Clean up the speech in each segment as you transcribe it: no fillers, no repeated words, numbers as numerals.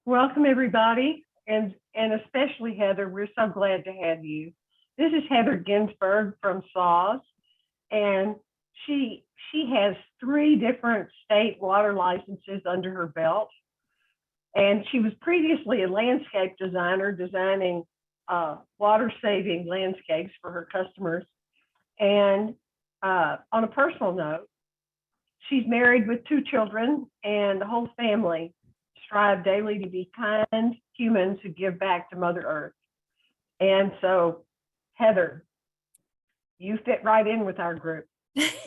Welcome, everybody, and especially Heather. We're so glad to have you. This is Heather Ginsburg from SAWS, and she has 3 different state water licenses under her belt. And she was previously a landscape designer, designing water-saving landscapes for her customers. And on a personal note, she's married with 2 children, and the whole family strive daily to be kind humans who give back to Mother Earth. And so, Heather, you fit right in with our group.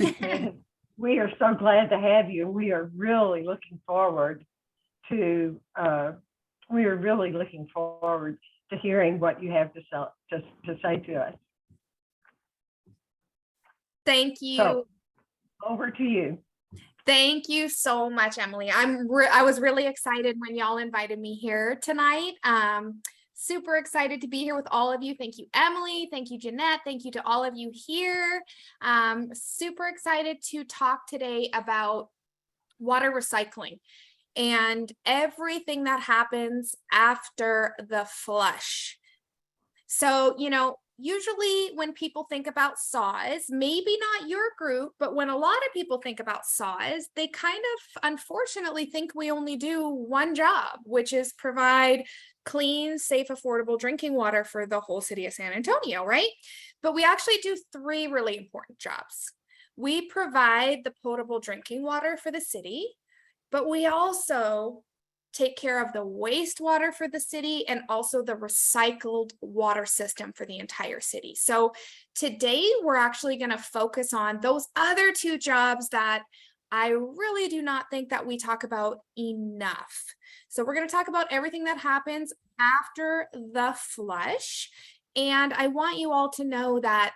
And we are so glad to have you. We are really looking forward to hearing what you have to say to us. Thank you. So, over to you. Thank you so much, Emily. I was really excited when y'all invited me here tonight. Super excited to be here with all of you. Thank you, Emily. Thank you, Jeanette. Thank you to all of you here. Super excited to talk today about water recycling and everything that happens after the flush. So, usually when people think about SAWS, maybe not your group, but when a lot of people think about SAWS, they kind of unfortunately think we only do one job, which is provide clean, safe, affordable drinking water for the whole city of San Antonio, right? But we actually do 3 really important jobs. We provide the potable drinking water for the city, but we also take care of the wastewater for the city and also the recycled water system for the entire city. So today we're actually going to focus on those other 2 jobs that I really do not think that we talk about enough. So we're going to talk about everything that happens after the flush. And I want you all to know that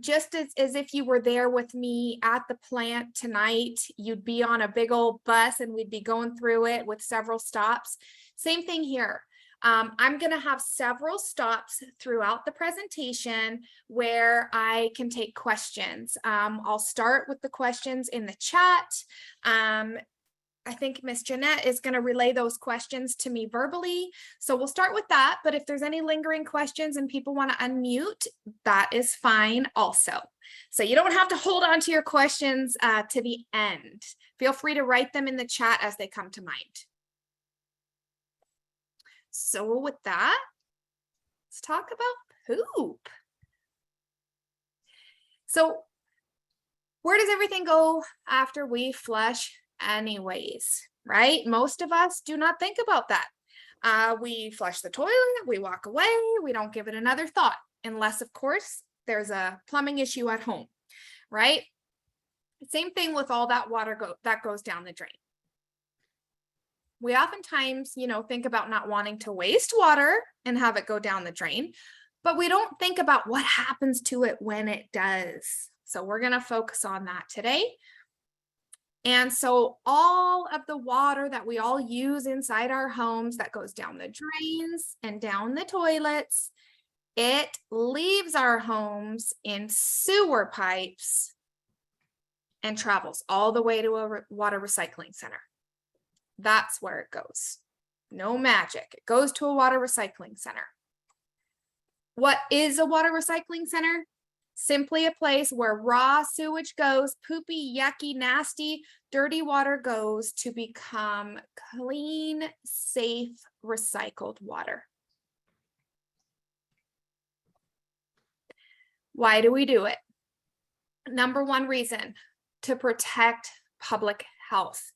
just as if you were there with me at the plant tonight, you'd be on a big old bus and we'd be going through it with several stops. Same thing here. I'm going to have several stops throughout the presentation where I can take questions. I'll start with the questions in the chat. I think Miss Jeanette is going to relay those questions to me verbally. So we'll start with that. But if there's any lingering questions and people want to unmute, that is fine also. So you don't have to hold on to your questions to the end. Feel free to write them in the chat as they come to mind. So with that, let's talk about poop. So where does everything go after we flush anyways, right? Most of us do not think about that. We flush the toilet, we walk away, we don't give it another thought, unless of course there's a plumbing issue at home, right? Same thing with all that water that goes down the drain. We oftentimes, think about not wanting to waste water and have it go down the drain, but we don't think about what happens to it when it does. So we're going to focus on that today. And so all of the water that we all use inside our homes that goes down the drains and down the toilets, it leaves our homes in sewer pipes and travels all the way to a water recycling center. That's where it goes. No magic. It goes to a water recycling center. What is a water recycling center? Simply a place where raw sewage goes, poopy, yucky, nasty, dirty water goes to become clean, safe, recycled water. Why do we do it? Number 1 reason, to protect public health.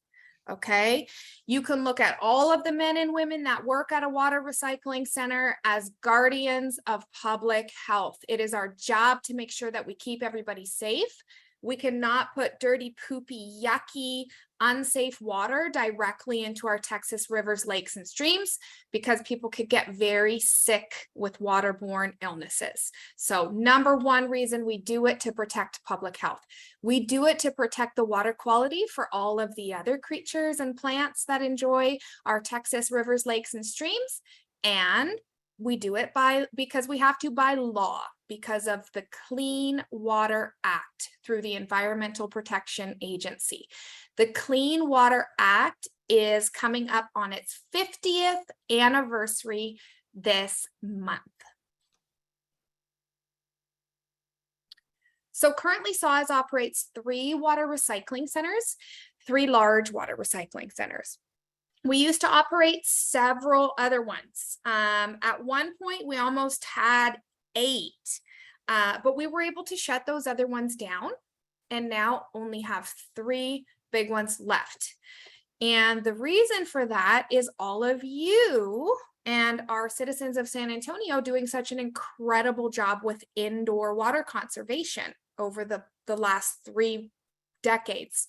Okay, you can look at all of the men and women that work at a water recycling center as guardians of public health. It is our job to make sure that we keep everybody safe. We cannot put dirty, poopy, yucky, unsafe water directly into our Texas rivers, lakes, and streams because people could get very sick with waterborne illnesses. So number 1 reason we do it to protect public health. We do it to protect the water quality for all of the other creatures and plants that enjoy our Texas rivers, lakes, and streams. And we do it because we have to by law, because of the Clean Water Act through the Environmental Protection Agency. The Clean Water Act is coming up on its 50th anniversary this month. So currently SAWS operates 3 water recycling centers, 3 large water recycling centers. We used to operate several other ones. At one point, we almost had 8, but we were able to shut those other ones down and now only have 3 big ones left. And the reason for that is all of you and our citizens of San Antonio doing such an incredible job with indoor water conservation over the last 3 decades.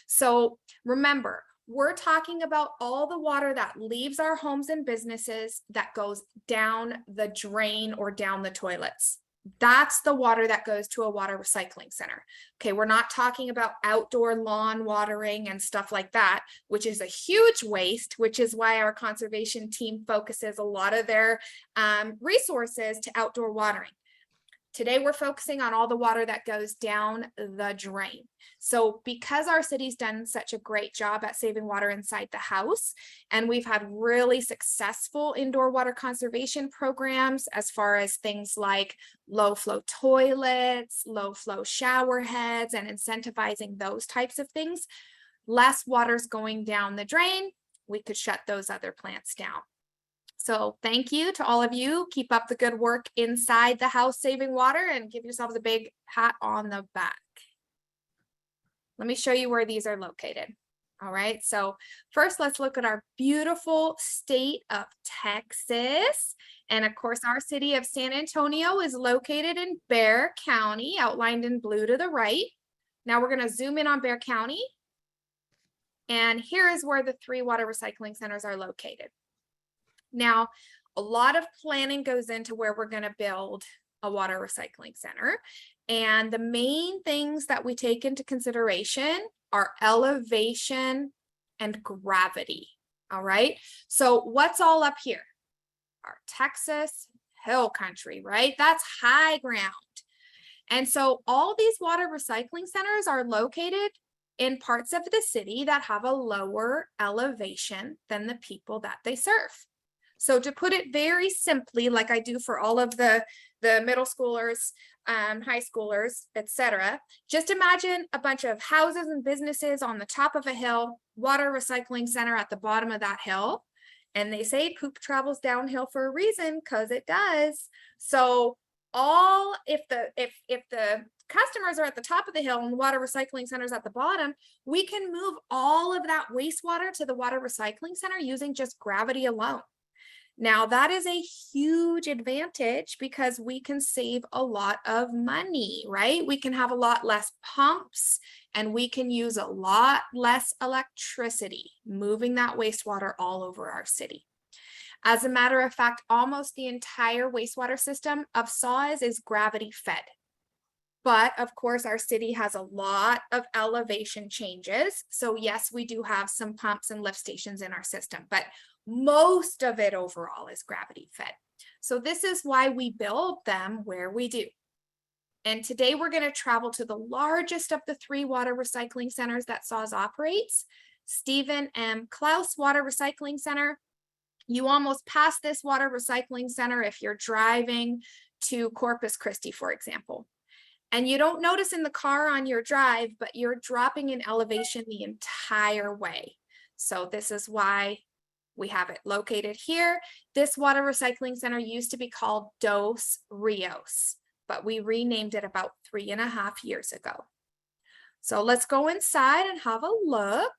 So remember, we're talking about all the water that leaves our homes and businesses that goes down the drain or down the toilets. That's the water that goes to a water recycling center. Okay, we're not talking about outdoor lawn watering and stuff like that, which is a huge waste, which is why our conservation team focuses a lot of their resources to outdoor watering. Today, we're focusing on all the water that goes down the drain. So because our city's done such a great job at saving water inside the house, and we've had really successful indoor water conservation programs as far as things like low flow toilets, low flow shower heads, and incentivizing those types of things, less water's going down the drain, we could shut those other plants down. So thank you to all of you. Keep up the good work inside the house saving water and give yourselves a big pat on the back. Let me show you where these are located. All right, so first let's look at our beautiful state of Texas. And of course, our city of San Antonio is located in Bexar County, outlined in blue to the right. Now we're going to zoom in on Bexar County. And here is where the 3 water recycling centers are located. Now, a lot of planning goes into where we're going to build a water recycling center. And the main things that we take into consideration are elevation and gravity. All right. So what's all up here? Our Texas hill country, right? That's high ground. And so all these water recycling centers are located in parts of the city that have a lower elevation than the people that they serve. So to put it very simply, like I do for all of the middle schoolers, high schoolers, etc., just imagine a bunch of houses and businesses on the top of a hill, water recycling center at the bottom of that hill. And they say poop travels downhill for a reason, because it does. So if the customers are at the top of the hill and the water recycling centers at the bottom, we can move all of that wastewater to the water recycling center using just gravity alone. Now, that is a huge advantage because we can save a lot of money, right? We can have a lot less pumps and we can use a lot less electricity moving that wastewater all over our city. As a matter of fact, almost the entire wastewater system of SAWS is gravity fed. But of course, our city has a lot of elevation changes. So yes, we do have some pumps and lift stations in our system, but most of it overall is gravity fed. So this is why we build them where we do. And today we're going to travel to the largest of the 3 water recycling centers that SAWS operates, Stephen M. Klaus Water Recycling Center. You almost pass this water recycling center if you're driving to Corpus Christi, for example. And you don't notice in the car on your drive, but you're dropping in elevation the entire way. So this is why we have it located here. This water recycling center used to be called Dos Rios, but we renamed it about 3.5 years ago. So let's go inside and have a look.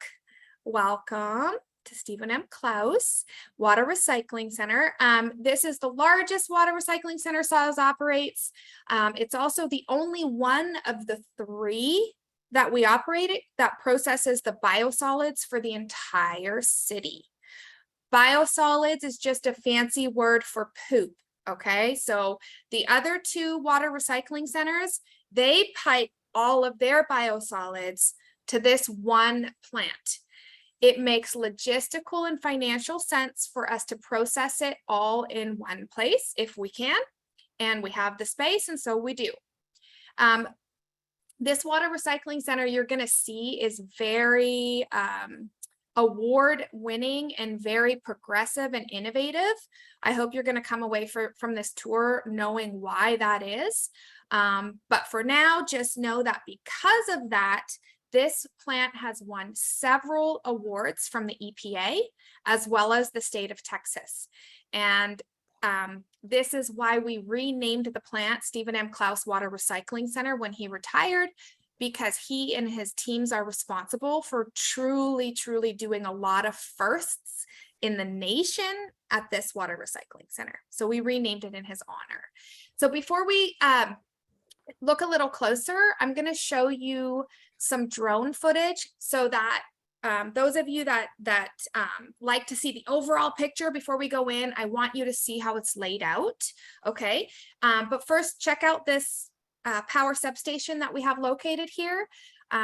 Welcome to Stephen M. Klaus Water Recycling Center. This is the largest water recycling center SAWS operates. It's also the only one of the 3 that we operate that processes the biosolids for the entire city. Biosolids is just a fancy word for poop, okay? So the other 2 water recycling centers, they pipe all of their biosolids to this one plant. It makes logistical and financial sense for us to process it all in one place if we can. and we have the space, and so we do. This water recycling center you're going to see is very award-winning and very progressive and innovative. I hope you're going to come away from this tour knowing why that is. But for now, just know that because of that, this plant has won several awards from the EPA as well as the state of Texas. And this is why we renamed the plant Stephen M. Clouse Water Recycling Center when he retired, because he and his teams are responsible for truly doing a lot of firsts in the nation at this water recycling center. So we renamed it in his honor. So before we look a little closer, I'm going to show you some drone footage so that those of you that like to see the overall picture before we go in, I want you to see how it's laid out. Okay. But first, check out this power substation that we have located here.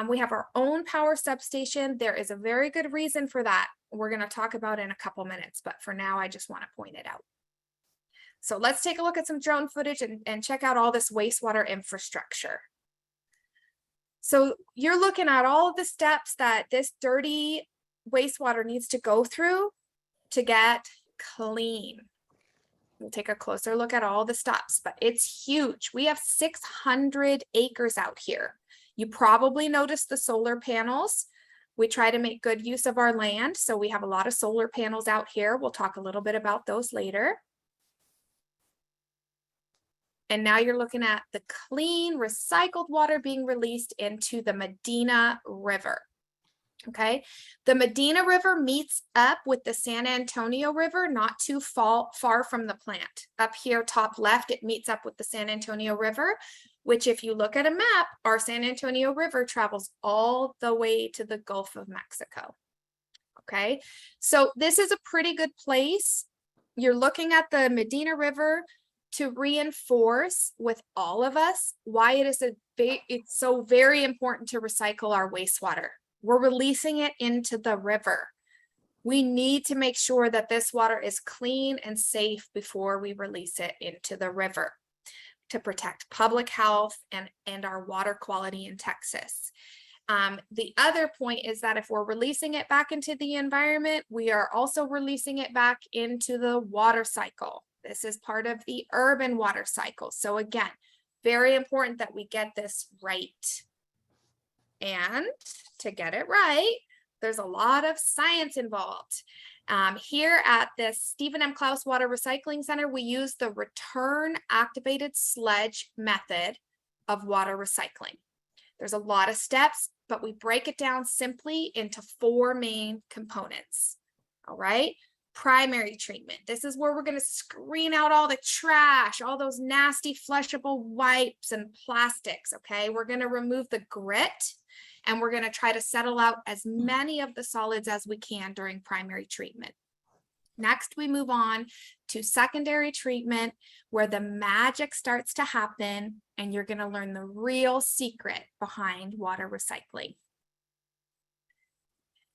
We have our own power substation. There is a very good reason for that. We're going to talk about in a couple minutes, but for now, I just want to point it out. So let's take a look at some drone footage and check out all this wastewater infrastructure. So you're looking at all of the steps that this dirty wastewater needs to go through to get clean. We'll take a closer look at all the steps, but it's huge. We have 600 acres out here. You probably noticed the solar panels. We try to make good use of our land, so we have a lot of solar panels out here. We'll talk a little bit about those later. And now you're looking at the clean, recycled water being released into the Medina River. Okay, the Medina River meets up with the San Antonio River, not too far from the plant. Up here, top left, it meets up with the San Antonio River, which if you look at a map, our San Antonio River travels all the way to the Gulf of Mexico. Okay, so this is a pretty good place. You're looking at the Medina River to reinforce with all of us why it's so very important to recycle our wastewater. We're releasing it into the river. We need to make sure that this water is clean and safe before we release it into the river to protect public health and our water quality in Texas. The other point is that if we're releasing it back into the environment, we are also releasing it back into the water cycle. This is part of the urban water cycle. So again, very important that we get this right. And to get it right, there's a lot of science involved. Here at the Stephen M. Clouse Water Recycling Center, we use the return activated sludge method of water recycling. There's a lot of steps, but we break it down simply into 4 main components. All right. Primary treatment. This is where we're going to screen out all the trash, all those nasty flushable wipes and plastics. Okay. We're going to remove the grit and we're going to try to settle out as many of the solids as we can during primary treatment. Next, we move on to secondary treatment, where the magic starts to happen and you're going to learn the real secret behind water recycling.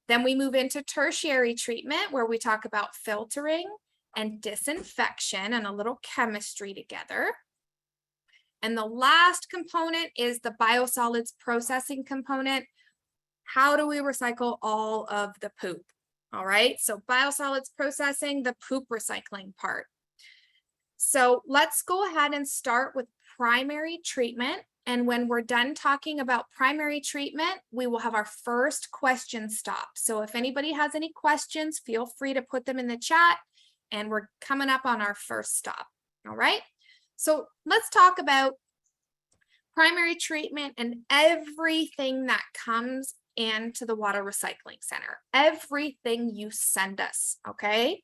Then we move into tertiary treatment, where we talk about filtering and disinfection and a little chemistry together. And the last component is the biosolids processing component. How do we recycle all of the poop? All right, so biosolids processing, the poop recycling part. So let's go ahead and start with primary treatment. And when we're done talking about primary treatment, we will have our first question stop. So if anybody has any questions, feel free to put them in the chat, and we're coming up on our first stop. All right. So let's talk about primary treatment and everything that comes into the water recycling center, everything you send us. Okay.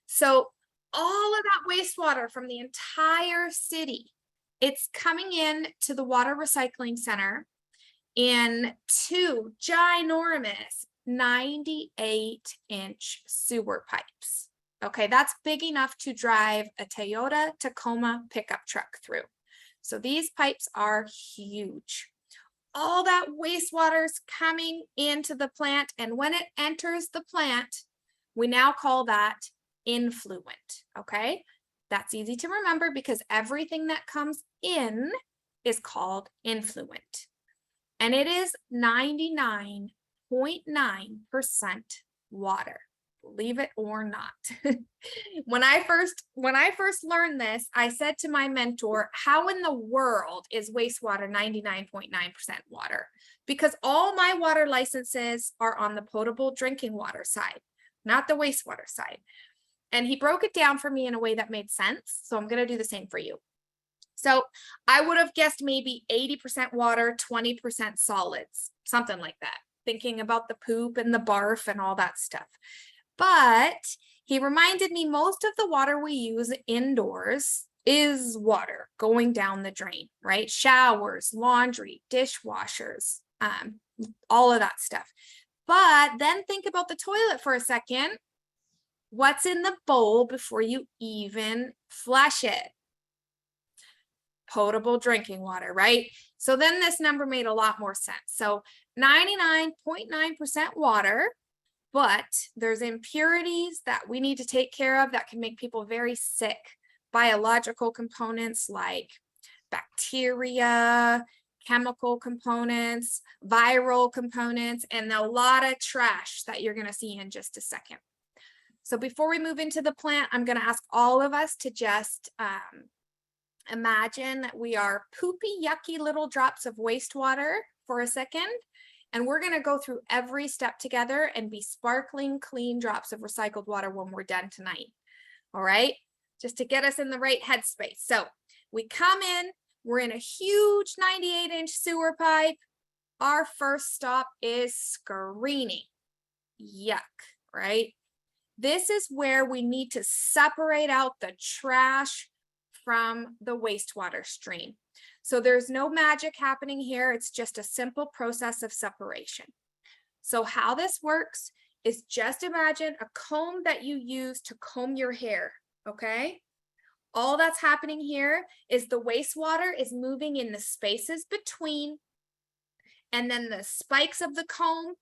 So all of that wastewater from the entire city, it's coming in to the water recycling center in 2 ginormous 98-inch sewer pipes. Okay, that's big enough to drive a Toyota Tacoma pickup truck through. So these pipes are huge. All that wastewater is coming into the plant, and when it enters the plant, we now call that influent. Okay, That's easy to remember because everything that comes in is called influent. And it is 99.9% water. Believe it or not. When I first learned this, I said to my mentor, how in the world is wastewater 99.9% water? Because all my water licenses are on the potable drinking water side, not the wastewater side. And he broke it down for me in a way that made sense. So I'm going to do the same for you. So I would have guessed maybe 80% water, 20% solids, something like that, thinking about the poop and the barf and all that stuff. But he reminded me most of the water we use indoors is water going down the drain, right? Showers, laundry, dishwashers, all of that stuff. But then think about the toilet for a second. What's in the bowl before you even flush it? Potable drinking water, right? So then this number made a lot more sense. So 99.9% water, but there's impurities that we need to take care of that can make people very sick. Biological components like bacteria, chemical components, viral components, and a lot of trash that you're going to see in just a second. So before we move into the plant, I'm going to ask all of us to just imagine that we are poopy, yucky little drops of wastewater for a second. And we're going to go through every step together and be sparkling, clean drops of recycled water when we're done tonight. All right, just to get us in the right headspace. So we come in, we're in a huge 98-inch sewer pipe. Our first stop is screening. Yuck, right? This is where we need to separate out the trash from the wastewater stream. So there's no magic happening here. It's just a simple process of separation. So how this works is just imagine a comb that you use to comb your hair, okay? All that's happening here is the wastewater is moving in the spaces between, and then the spikes of the comb,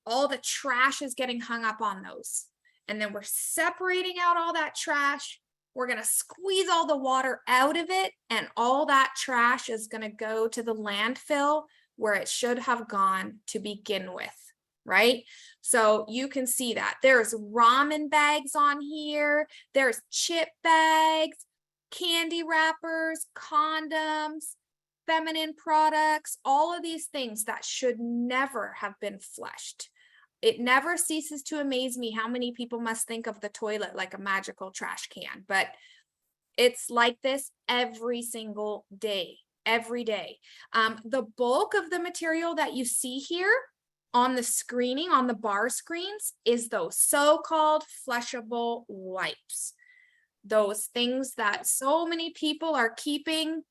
all the trash is getting hung up on those. And then we're separating out all that trash. We're going to squeeze all the water out of it, and all that trash is going to go to the landfill where it should have gone to begin with, right? So you can see that there's ramen bags on here. There's chip bags, candy wrappers, condoms, feminine products, all of these things that should never have been flushed. It never ceases to amaze me how many people must think of the toilet like a magical trash can, but it's like this every single day, every day. The bulk of the material that you see here on the screening, on the bar screens, is those so-called flushable wipes. Those things that so many people are keeping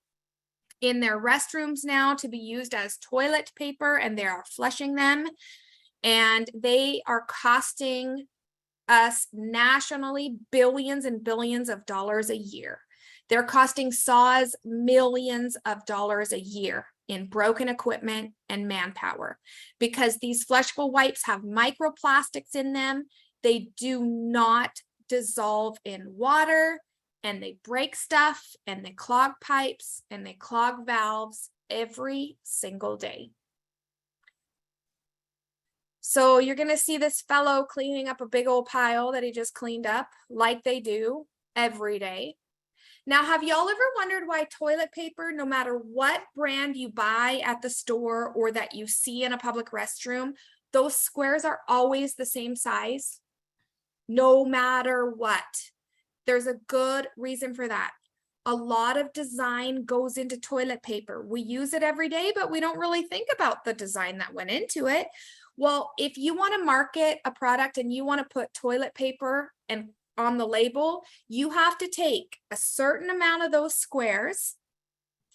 in their restrooms now to be used as toilet paper, and they are flushing them. And they are costing us nationally billions and billions of dollars a year. They're costing saws millions of dollars a year in broken equipment and manpower, because these flushable wipes have microplastics in them. They do not dissolve in water, and they break stuff, and they clog pipes, and they clog valves every single day. So you're going to see this fellow cleaning up a big old pile that he just cleaned up, like they do every day. Now, have y'all ever wondered why toilet paper, no matter what brand you buy at the store or that you see in a public restroom, those squares are always the same size? No matter what. There's a good reason for that. A lot of design goes into toilet paper. We use it every day, but we don't really think about the design that went into it. Well, if you want to market a product and you want to put toilet paper and on the label, you have to take a certain amount of those squares,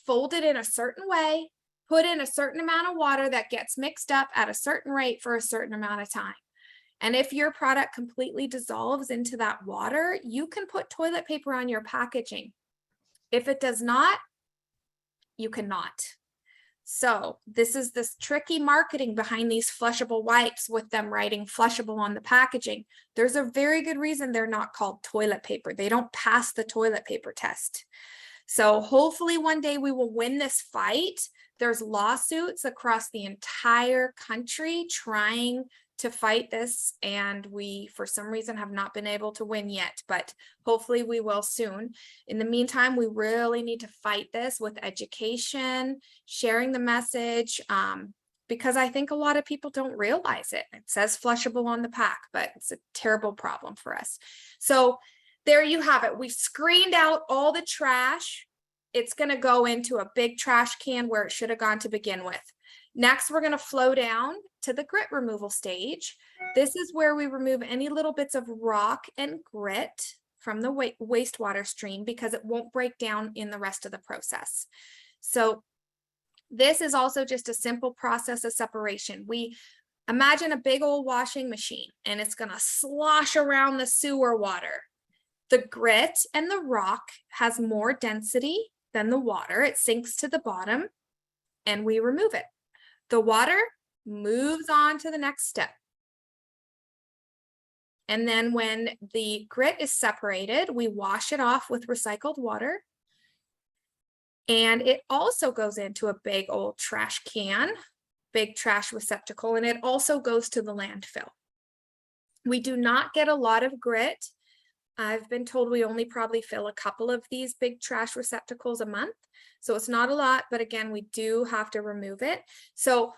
fold it in a certain way, put in a certain amount of water that gets mixed up at a certain rate for a certain amount of time. And if your product completely dissolves into that water, you can put toilet paper on your packaging. If it does not, you cannot. So this is this tricky marketing behind these flushable wipes with them writing flushable on the packaging. There's a very good reason they're not called toilet paper. They don't pass the toilet paper test. So hopefully one day we will win this fight. There's lawsuits across the entire country trying to fight this, and we, for some reason, have not been able to win yet, but hopefully we will soon. In the meantime, we really need to fight this with education, sharing the message, because I think a lot of people don't realize it. It says flushable on the pack, but it's a terrible problem for us. So there you have it. We've screened out all the trash. It's going to go into a big trash can where it should have gone to begin with. Next, we're going to flow down to the grit removal stage. This is where we remove any little bits of rock and grit from the wastewater stream because it won't break down in the rest of the process. So this is also just a simple process of separation. We imagine a big old washing machine and it's going to slosh around the sewer water. The grit and the rock has more density than the water. It sinks to the bottom and we remove it. The water moves on to the next step. And then when the grit is separated, we wash it off with recycled water. And it also goes into a big old trash can, big trash receptacle, and it also goes to the landfill. We do not get a lot of grit. I've been told we only probably fill a couple of these big trash receptacles a month. So it's not a lot, but again, we do have to remove it. So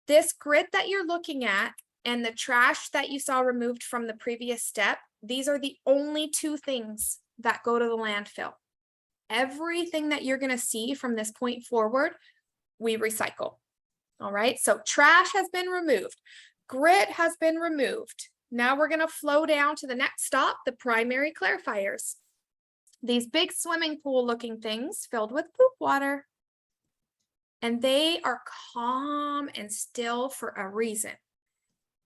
this grit that you're looking at and the trash that you saw removed from the previous step, these are the only two things that go to the landfill. Everything that you're going to see from this point forward, we recycle. All right, so trash has been removed. Grit has been removed. Now we're going to flow down to the next stop, the primary clarifiers. These big swimming pool looking things filled with poop water. And they are calm and still for a reason.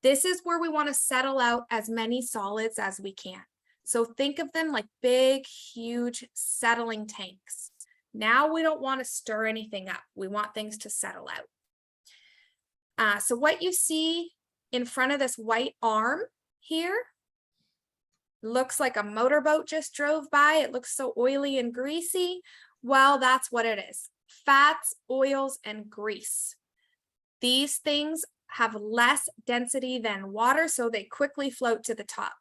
This is where we want to settle out as many solids as we can. So think of them like big, huge settling tanks. Now we don't want to stir anything up. We want things to settle out. So what you see in front of this white arm here looks like a motorboat just drove by. It looks so oily and greasy. Well, that's what it is. Fats, oils, and grease. These things have less density than water, so they quickly float to the top.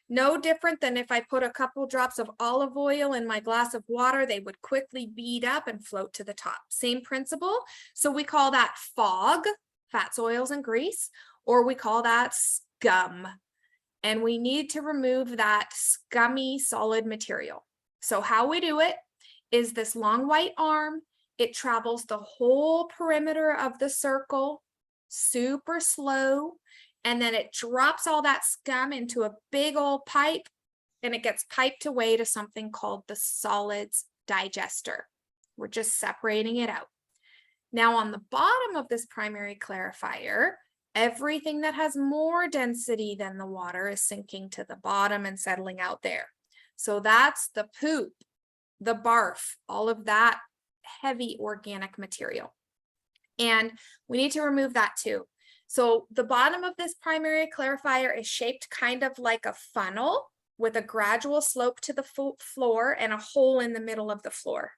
No different than if I put a couple drops of olive oil in my glass of water, they would quickly bead up and float to the top. Same principle. So we call that fog, fats, oils, and grease, or we call that scum. And we need to remove that scummy solid material. So how we do it is this long white arm. It travels the whole perimeter of the circle, super slow, and then it drops all that scum into a big old pipe, and it gets piped away to something called the solids digester. We're just separating it out. Now on the bottom of this primary clarifier, everything that has more density than the water is sinking to the bottom and settling out there. So that's the poop, the barf, all of that heavy organic material. And we need to remove that too. So the bottom of this primary clarifier is shaped kind of like a funnel with a gradual slope to the floor and a hole in the middle of the floor.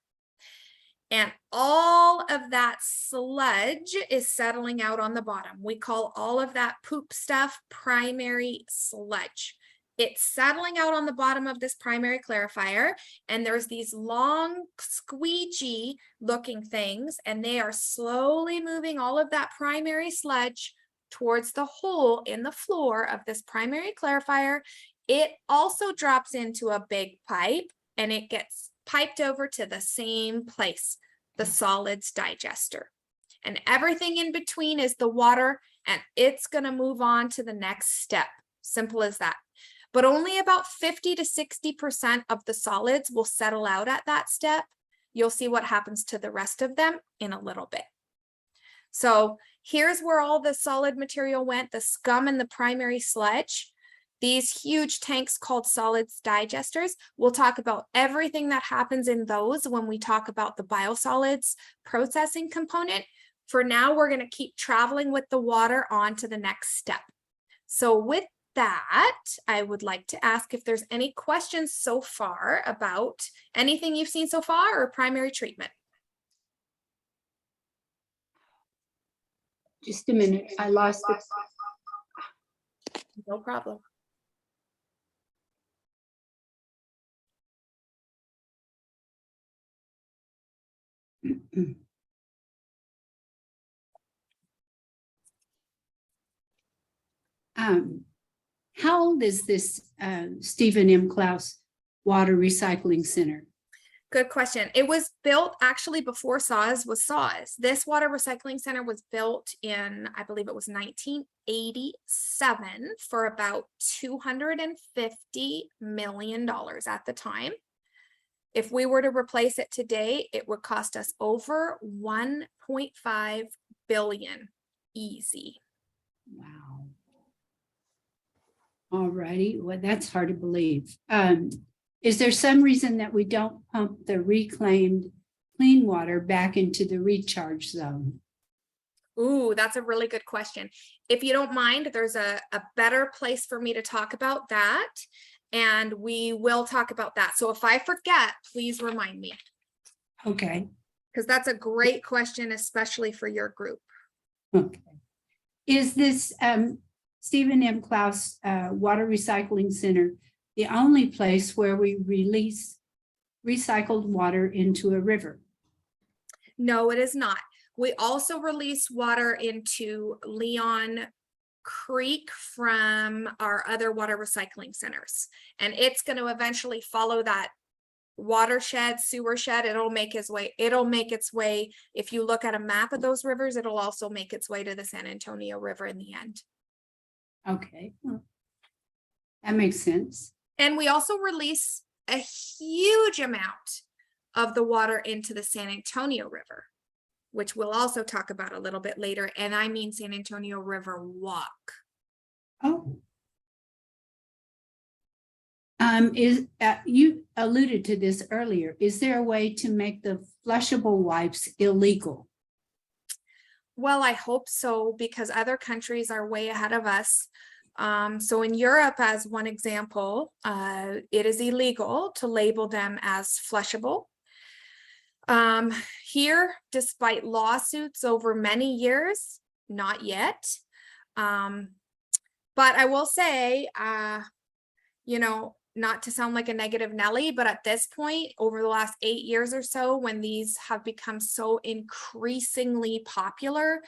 And all of that sludge is settling out on the bottom. We call all of that poop stuff primary sludge. It's settling out on the bottom of this primary clarifier, and there's these long squeegee looking things, and they are slowly moving all of that primary sludge towards the hole in the floor of this primary clarifier. It also drops into a big pipe, and it gets piped over to the same place, the solids digester. And everything in between is the water, and it's going to move on to the next step. Simple as that. But only about 50 to 60% of the solids will settle out at that step. You'll see what happens to the rest of them in a little bit. So here's where all the solid material went, the scum and the primary sludge. These huge tanks called solids digesters, we'll talk about everything that happens in those when we talk about the biosolids processing component. For now, we're going to keep traveling with the water on to the next step. So with that, I would like to ask if there's any questions so far about anything you've seen so far or primary treatment. Just a minute, I lost it. No problem. How old is this Stephen M. Clouse Water Recycling Center? Good question. It was built actually before SAWS was SAWS. This water recycling center was built in, I believe it was 1987 for about $250 million at the time. If we were to replace it today, it would cost us over 1.5 billion easy. Wow. All righty, well, that's hard to believe. Is there some reason that we don't pump the reclaimed clean water back into the recharge zone? Ooh, that's a really good question. If you don't mind, there's a better place for me to talk about that, and we will talk about that. So if I forget, please remind me. Okay. Because that's a great question, especially for your group. Okay. Is this Stephen M. Clouse Water Recycling Center the only place where we release recycled water into a river? No, it is not. We also release water into Leon Creek from our other water recycling centers. And it's going to eventually follow that watershed, sewer shed. It'll make its way. If you look at a map of those rivers, it'll also make its way to the San Antonio River in the end. Okay. Well, that makes sense. And we also release a huge amount of the water into the San Antonio River, which we'll also talk about a little bit later. And I mean San Antonio River walk. Oh. You alluded to this earlier. Is there a way to make the flushable wipes illegal? Well, I hope so, because other countries are way ahead of us. So in Europe, as one example, it is illegal to label them as flushable. Here, despite lawsuits over many years, not yet. But I will say, you know, not to sound like a negative Nelly, but at this point, over the last 8 years or so, when these have become so increasingly popular,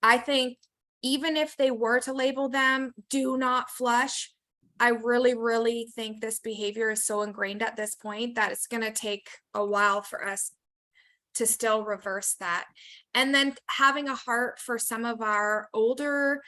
I think even if they were to label them do not flush, I really think this behavior is so ingrained at this point that it's going to take a while for us to still reverse that. And then having a heart for some of our older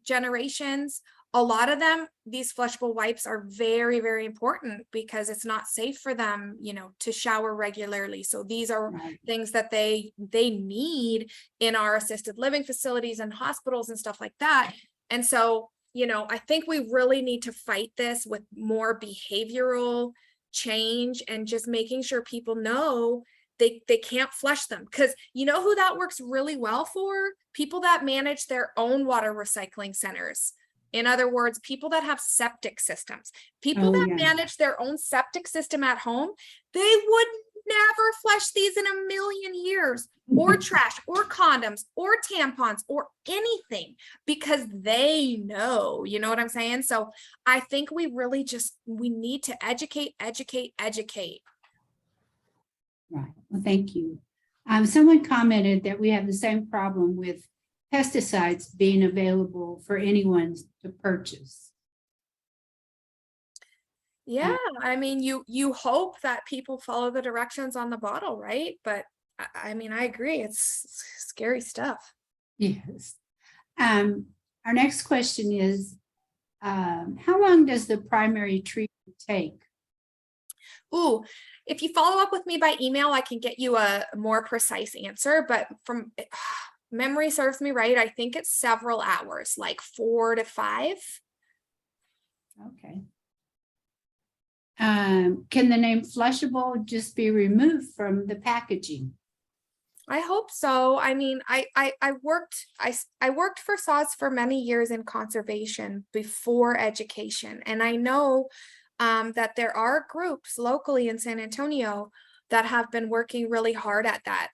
generations, a lot of them, these flushable wipes are very important because it's not safe for them, you know, to shower regularly. So these are things that they need in our assisted living facilities and hospitals and stuff like that. And so, you know, I think we really need to fight this with more behavioral change and just making sure people know they can't flush them. Because you know who that works really well for? People that manage their own water recycling centers. In other words, people that have septic systems, people that manage their own septic system at home, they would never flush these in a million years, or trash, or condoms, or tampons, or anything, because they know, you know what I'm saying? So I think we really we need to educate. Right. Well, thank you. Someone commented that we have the same problem with pesticides being available for anyone to purchase. Yeah, I mean, you hope that people follow the directions on the bottle, right? But I mean, I agree, it's scary stuff. Yes. Our next question is, how long does the primary treatment take? Ooh, if you follow up with me by email, I can get you a more precise answer, but from memory serves me right, I think it's several hours, like 4 to 5. Okay. Can the name flushable just be removed from the packaging? I hope so. I mean, I worked for SAW for many years in conservation before education, and I know that there are groups locally in San Antonio that have been working really hard at that.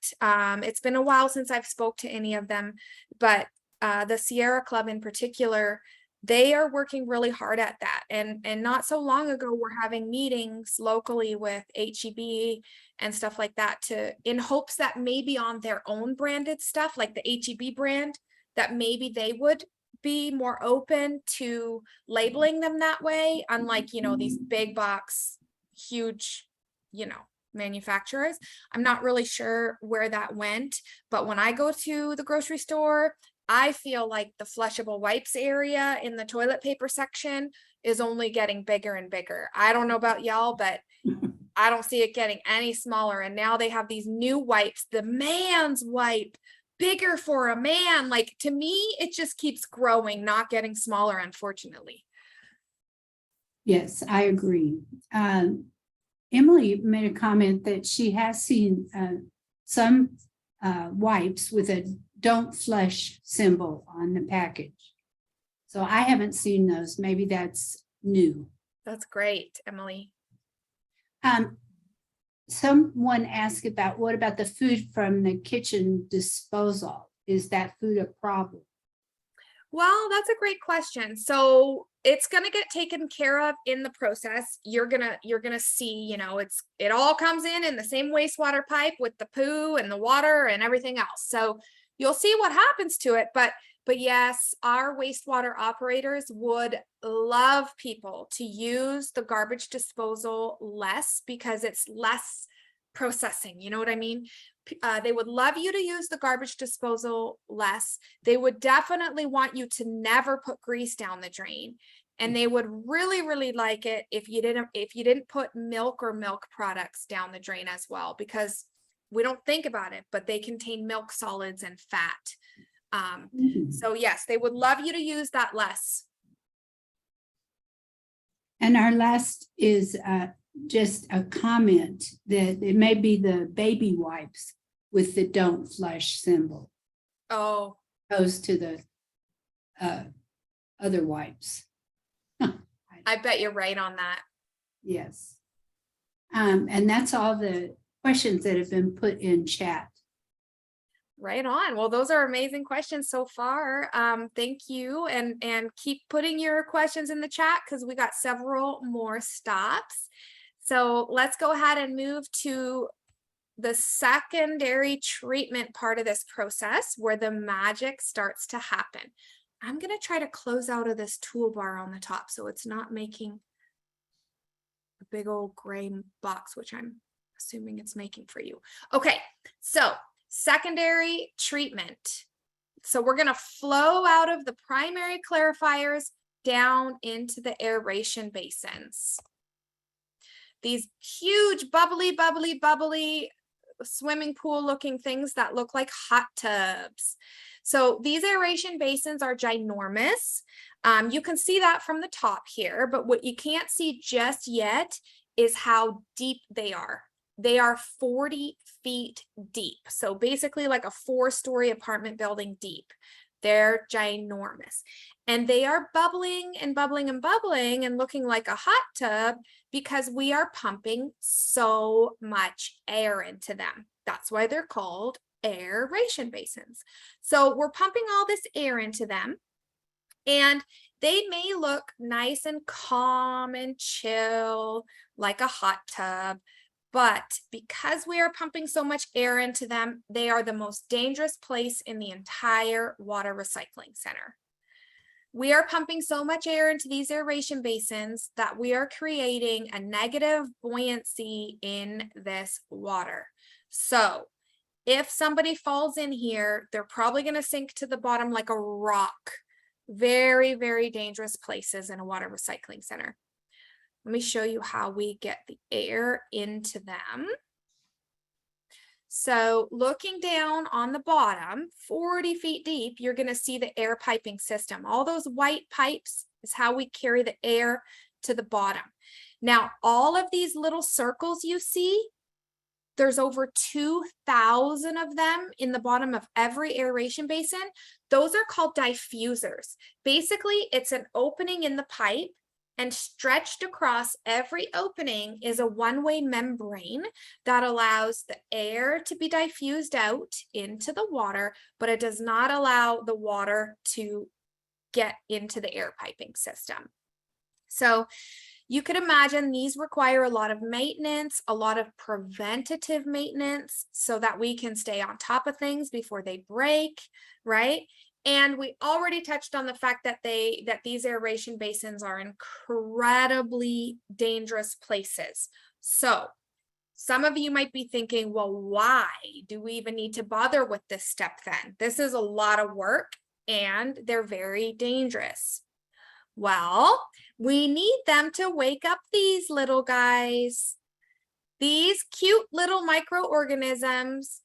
It's been a while since I've spoke to any of them, but the Sierra Club in particular, they are working really hard at that. And not so long ago, we're having meetings locally with HEB and stuff like that in hopes that maybe on their own branded stuff, like the HEB brand, that maybe they would be more open to labeling them that way, unlike, these big box, huge, manufacturers. I'm not really sure where that went, but when I go to the grocery store, I feel like the flushable wipes area in the toilet paper section is only getting bigger and bigger. I don't know about y'all, but I don't see it getting any smaller. And now they have these new wipes, the man's wipe, bigger for a man. Like, to me, it just keeps growing, not getting smaller, unfortunately. Yes, I agree. Emily made a comment that she has seen some wipes with a "don't flush" symbol on the package. So I haven't seen those. Maybe that's new. That's great, Emily. Someone asked about what about the food from the kitchen disposal? Is that food a problem? Well, that's a great question. So it's going to get taken care of in the process. You're going to see, it all comes in the same wastewater pipe with the poo and the water and everything else. So you'll see what happens to it. But yes, our wastewater operators would love people to use the garbage disposal less because it's less processing. You know what I mean? They would love you to use the garbage disposal less. They would definitely want you to never put grease down the drain. And they would really, really like it if you didn't put milk or milk products down the drain as well, because we don't think about it, but they contain milk solids and fat. So yes, they would love you to use that less. And our last is just a comment that it may be the baby wipes with the "don't flush" symbol. Oh, Opposed to the other wipes. I bet you're right on that. Yes. And that's all the questions that have been put in chat. Right on. Well, those are amazing questions so far. Thank you. And keep putting your questions in the chat because we got several more stops. So let's go ahead and move to the secondary treatment part of this process where the magic starts to happen. I'm going to try to close out of this toolbar on the top so it's not making a big old gray box, which I'm assuming it's making for you. Okay, so secondary treatment. So we're going to flow out of the primary clarifiers down into the aeration basins. These huge bubbly swimming pool looking things that look like hot tubs. So these aeration basins are ginormous. You can see that from the top here, but what you can't see just yet is how deep they are. They are 40 feet deep. So basically like a 4-story apartment building deep. They're ginormous. And they are bubbling and bubbling and bubbling and looking like a hot tub because we are pumping so much air into them. That's why they're called aeration basins. So we're pumping all this air into them, and they may look nice and calm and chill like a hot tub, but because we are pumping so much air into them, they are the most dangerous place in the entire water recycling center. We are pumping so much air into these aeration basins that we are creating a negative buoyancy in this water. So if somebody falls in here, they're probably going to sink to the bottom like a rock. Very, very dangerous places in a water recycling center. Let me show you how we get the air into them. So looking down on the bottom, 40 feet deep, you're going to see the air piping system. All those white pipes is how we carry the air to the bottom. Now, all of these little circles you see, there's over 2,000 of them in the bottom of every aeration basin. Those are called diffusers. Basically, it's an opening in the pipe, and stretched across every opening is a one-way membrane that allows the air to be diffused out into the water, but it does not allow the water to get into the air piping system. So you could imagine these require a lot of maintenance, a lot of preventative maintenance, so that we can stay on top of things before they break, right? And we already touched on the fact that these aeration basins are incredibly dangerous places. So some of you might be thinking, well, why do we even need to bother with this step then? This is a lot of work and they're very dangerous. Well, we need them to wake up these little guys. These cute little microorganisms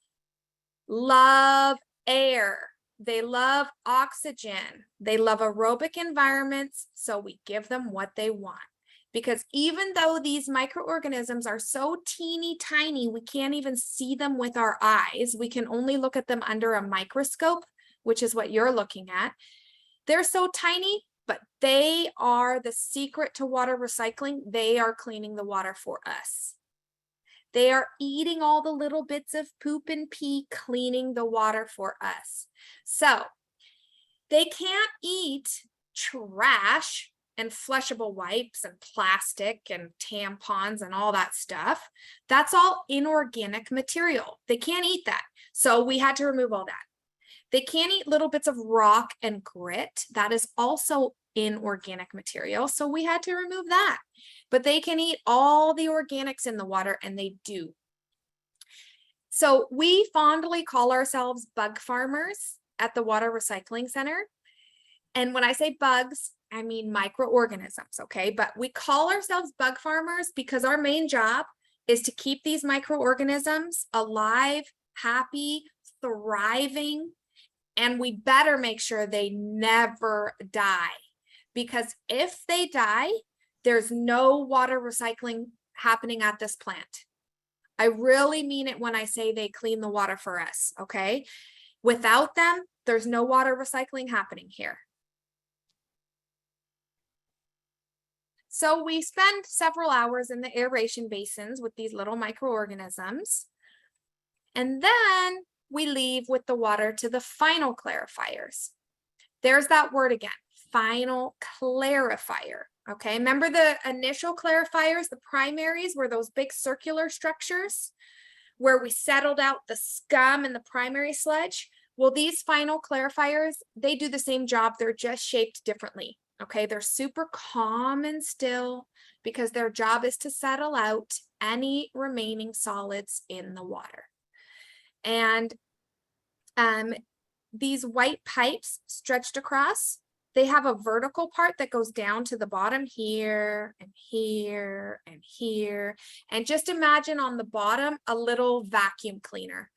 love air. They love oxygen. They love aerobic environments, so we give them what they want. Because even though these microorganisms are so teeny tiny, we can't even see them with our eyes. We can only look at them under a microscope, which is what you're looking at. They're so tiny, but they are the secret to water recycling. They are cleaning the water for us. They are eating all the little bits of poop and pee, cleaning the water for us. So they can't eat trash and flushable wipes and plastic and tampons and all that stuff. That's all inorganic material. They can't eat that. So we had to remove all that. They can't eat little bits of rock and grit. That is also inorganic material. So we had to remove that. But they can eat all the organics in the water, and they do. So we fondly call ourselves bug farmers at the Water Recycling Center. And when I say bugs, I mean microorganisms, okay? But we call ourselves bug farmers because our main job is to keep these microorganisms alive, happy, thriving, and we better make sure they never die. Because if they die, there's no water recycling happening at this plant. I really mean it when I say they clean the water for us, okay? Without them, there's no water recycling happening here. So we spend several hours in the aeration basins with these little microorganisms. And then we leave with the water to the final clarifiers. There's that word again, final clarifier. Okay, remember the initial clarifiers, the primaries were those big circular structures where we settled out the scum and the primary sludge? Well, these final clarifiers, they do the same job. They're just shaped differently. Okay, they're super calm and still because their job is to settle out any remaining solids in the water. And these white pipes stretched across, they have a vertical part that goes down to the bottom here and here and here. And just imagine on the bottom a little vacuum cleaner.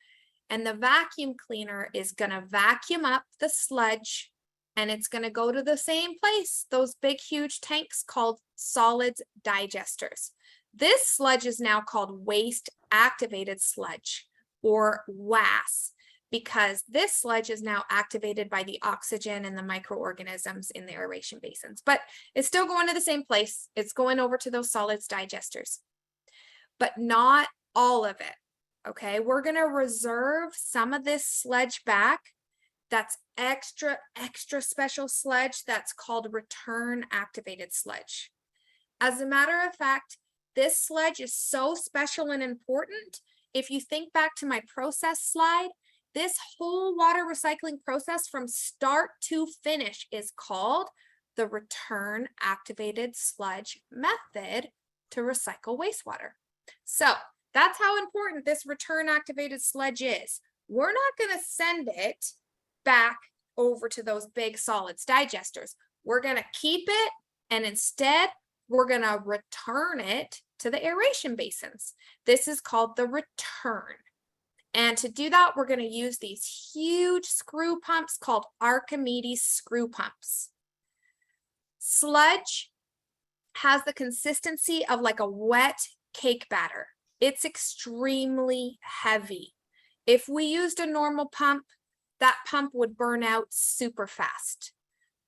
And the vacuum cleaner is going to vacuum up the sludge, and it's going to go to the same place, those big, huge tanks called solids digesters. This sludge is now called waste activated sludge, or WAS, because this sludge is now activated by the oxygen and the microorganisms in the aeration basins. But it's still going to the same place. It's going over to those solids digesters, but not all of it. Okay, we're going to reserve some of this sludge back. That's extra special sludge that's called return activated sludge. As a matter of fact, this sludge is so special and important. If you think back to my process slide, this whole water recycling process from start to finish is called the return activated sludge method to recycle wastewater. So that's how important this return activated sludge is. We're not going to send it back over to those big solids digesters. We're going to keep it, and instead we're going to return it to the aeration basins. This is called the return. And to do that, we're going to use these huge screw pumps called Archimedes screw pumps. Sludge has the consistency of like a wet cake batter. It's extremely heavy. If we used a normal pump, that pump would burn out super fast.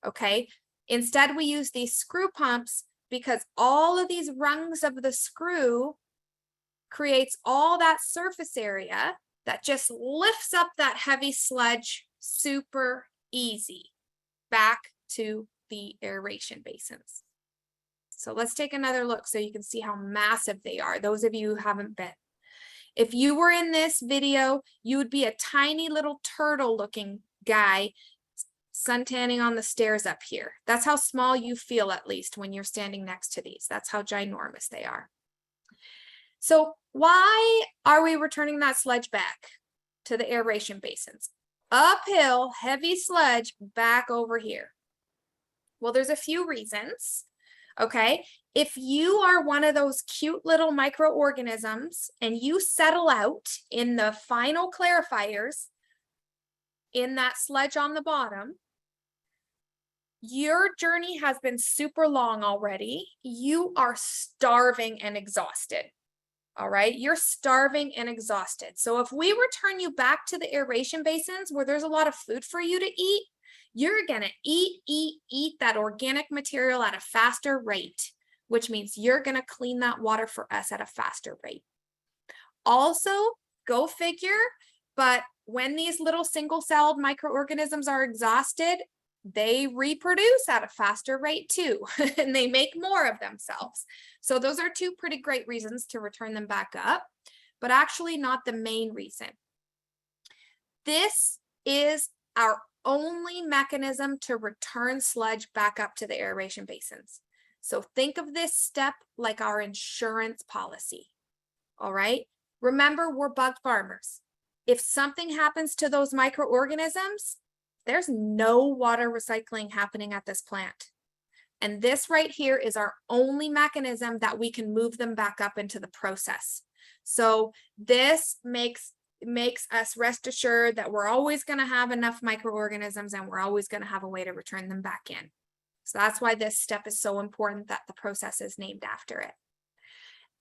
Okay. Instead, we use these screw pumps because all of these rungs of the screw creates all that surface area that just lifts up that heavy sludge super easy back to the aeration basins. So let's take another look so you can see how massive they are, those of you who haven't been. If you were in this video, you would be a tiny little turtle looking guy suntanning on the stairs up here. That's how small you feel, at least when you're standing next to these. That's how ginormous they are. So why are we returning that sludge back to the aeration basins? Uphill, heavy sludge back over here. Well, there's a few reasons. Okay, if you are one of those cute little microorganisms and you settle out in the final clarifiers in that sludge on the bottom, your journey has been super long already. You are starving and exhausted. All right, you're starving and exhausted. So if we return you back to the aeration basins where there's a lot of food for you to eat, you're going to eat that organic material at a faster rate, which means you're going to clean that water for us at a faster rate. Also, go figure, but when these little single-celled microorganisms are exhausted, they reproduce at a faster rate too, and they make more of themselves. So those are two pretty great reasons to return them back up, but actually not the main reason. This is our only mechanism to return sludge back up to the aeration basins. So think of this step like our insurance policy. All right. Remember, we're bug farmers. If something happens to those microorganisms, there's no water recycling happening at this plant. And this right here is our only mechanism that we can move them back up into the process. So this makes us rest assured that we're always going to have enough microorganisms and we're always going to have a way to return them back in. So that's why this step is so important, that the process is named after it.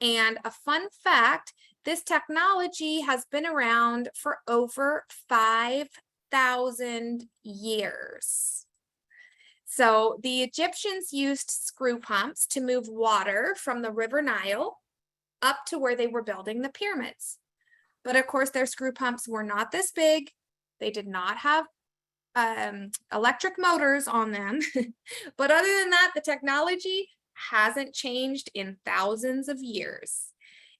And a fun fact, this technology has been around for over 5,000 years. So the Egyptians used screw pumps to move water from the River Nile up to where they were building the pyramids. But of course, their screw pumps were not this big. They did not have electric motors on them. But other than that, the technology hasn't changed in thousands of years.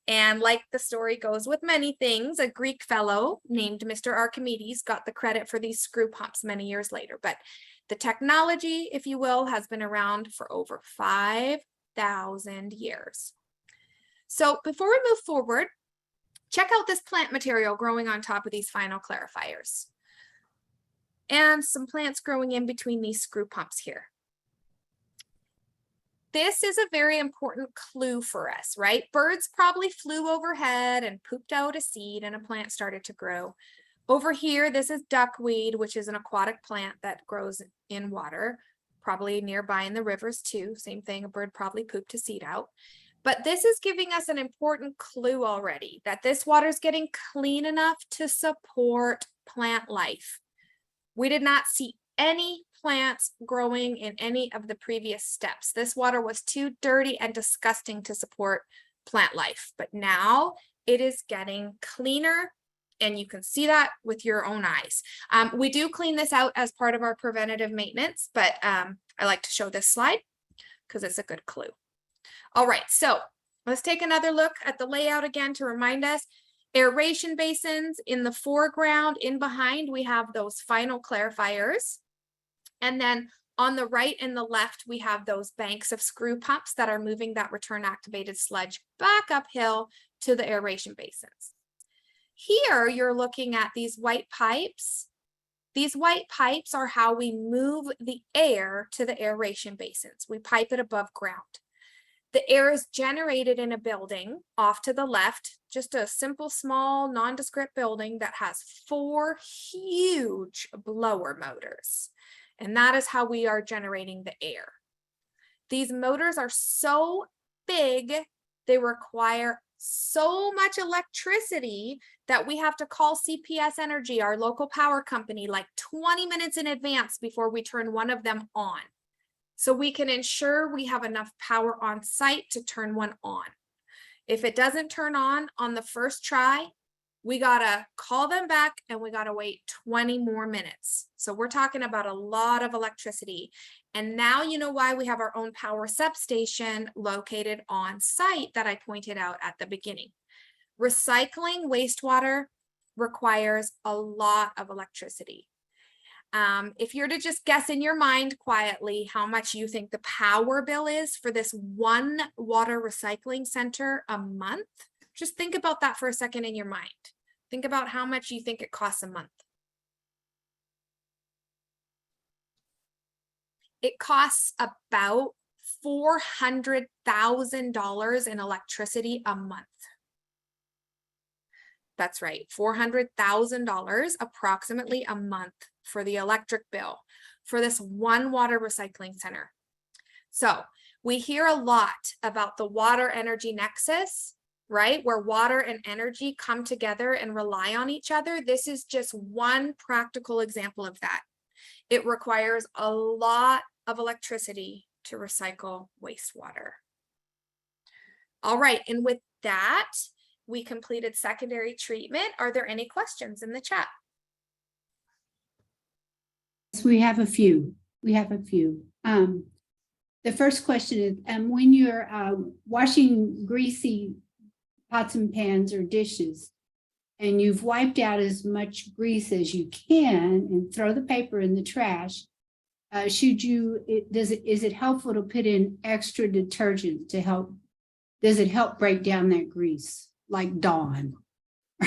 And like the story goes with many things, a Greek fellow named Mr. Archimedes got the credit for these screw pumps many years later. But the technology, if you will, has been around for over 5,000 years. So before we move forward, check out this plant material growing on top of these final clarifiers. And some plants growing in between these screw pumps here. This is a very important clue for us, right? Birds probably flew overhead and pooped out a seed and a plant started to grow. Over here, this is duckweed, which is an aquatic plant that grows in water, probably nearby in the rivers too. Same thing, a bird probably pooped a seed out. But this is giving us an important clue already, that this water is getting clean enough to support plant life. We did not see any plants growing in any of the previous steps. This water was too dirty and disgusting to support plant life, but now it is getting cleaner, and you can see that with your own eyes. We do clean this out as part of our preventative maintenance, but I like to show this slide because it's a good clue. All right, so let's take another look at the layout again to remind us. Aeration basins in the foreground, in behind, we have those final clarifiers. And then on the right and the left, we have those banks of screw pumps that are moving that return activated sludge back uphill to the aeration basins. Here, you're looking at these white pipes. These white pipes are how we move the air to the aeration basins. We pipe it above ground. The air is generated in a building off to the left, just a simple, small, nondescript building that has 4 huge blower motors. And that is how we are generating the air. These motors are so big, they require so much electricity that we have to call CPS Energy, our local power company, like 20 minutes in advance before we turn one of them on. So we can ensure we have enough power on site to turn one on. If it doesn't turn on the first try, we gotta call them back and we gotta wait 20 more minutes. So we're talking about a lot of electricity. And now you know why we have our own power substation located on site that I pointed out at the beginning. Recycling wastewater requires a lot of electricity. If you're to just guess in your mind quietly how much you think the power bill is for this one water recycling center a month, just think about that for a second in your mind. Think about how much you think it costs a month. It costs about $400,000 in electricity a month. That's right, $400,000 approximately a month for the electric bill for this one water recycling center. So we hear a lot about the water energy nexus, right? Where water and energy come together and rely on each other. This is just one practical example of that. It requires a lot of electricity to recycle wastewater. All right, and with that, we completed secondary treatment. Are there any questions in the chat? We have a few. The first question is, when you're washing greasy pots and pans or dishes, and you've wiped out as much grease as you can and throw the paper in the trash, is it helpful to put in extra detergent to help? Does it help break down that grease, like Dawn?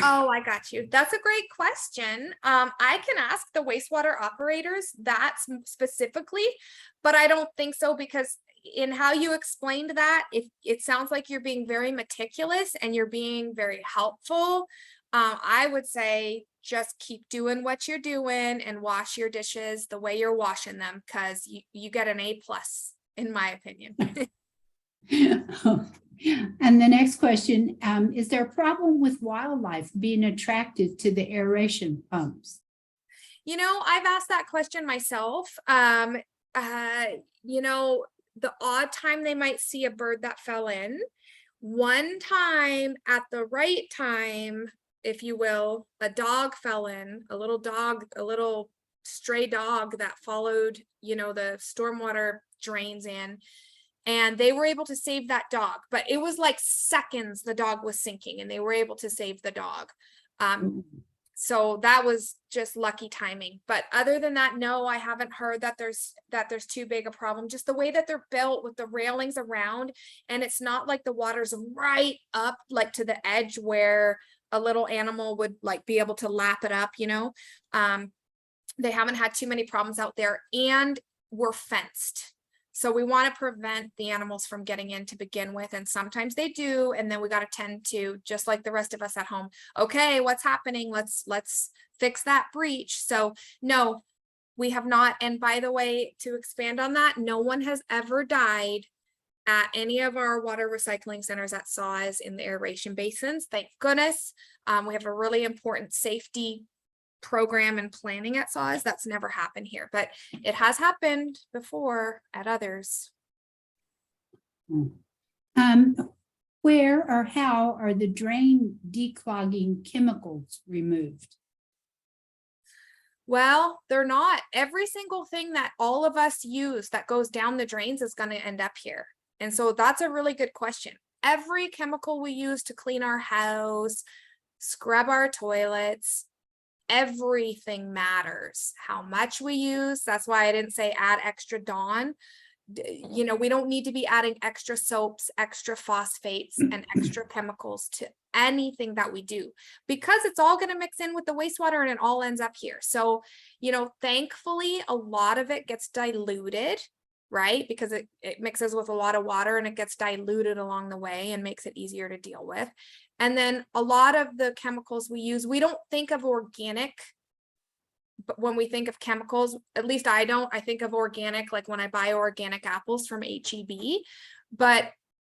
Oh, I got you. That's a great question. I can ask the wastewater operators that specifically, but I don't think so, because in how you explained that, it sounds like you're being very meticulous and you're being very helpful. I would say just keep doing what you're doing and wash your dishes the way you're washing them, because you get an A+, in my opinion. And the next question, is there a problem with wildlife being attracted to the aeration pumps? You know, I've asked that question myself. You know, the odd time they might see a bird that fell in. One time at the right time, if you will, a dog fell in, a little stray dog that followed, you know, the stormwater drains in. And they were able to save that dog, but it was like seconds the dog was sinking and they were able to save the dog. So that was just lucky timing. But other than that, no, I haven't heard that there's too big a problem. Just the way that they're built with the railings around, and it's not like the water's right up like to the edge where a little animal would like be able to lap it up, you know. They haven't had too many problems out there, and we're fenced. So we want to prevent the animals from getting in to begin with. And sometimes they do. And then we got to tend to, just like the rest of us at home. Okay, what's happening? Let's fix that breach. So no, we have not. And by the way, to expand on that, no one has ever died at any of our water recycling centers at SAWS in the aeration basins. Thank goodness. We have a really important safety program and planning at SAWS. That's never happened here, but it has happened before at others. Where or how are the drain declogging chemicals removed? Well, they're not. Every single thing that all of us use that goes down the drains is going to end up here. And so that's a really good question. Every chemical we use to clean our house, scrub our toilets, everything matters. How much we use. That's why I didn't say add extra Dawn. You know, we don't need to be adding extra soaps, extra phosphates, and extra chemicals to anything that we do, because it's all going to mix in with the wastewater and it all ends up here. So, you know, thankfully, a lot of it gets diluted right? Because it mixes with a lot of water and it gets diluted along the way and makes it easier to deal with. And then a lot of the chemicals we use, we don't think of organic, but when we think of chemicals, at least I don't, I think of organic, like when I buy organic apples from HEB, but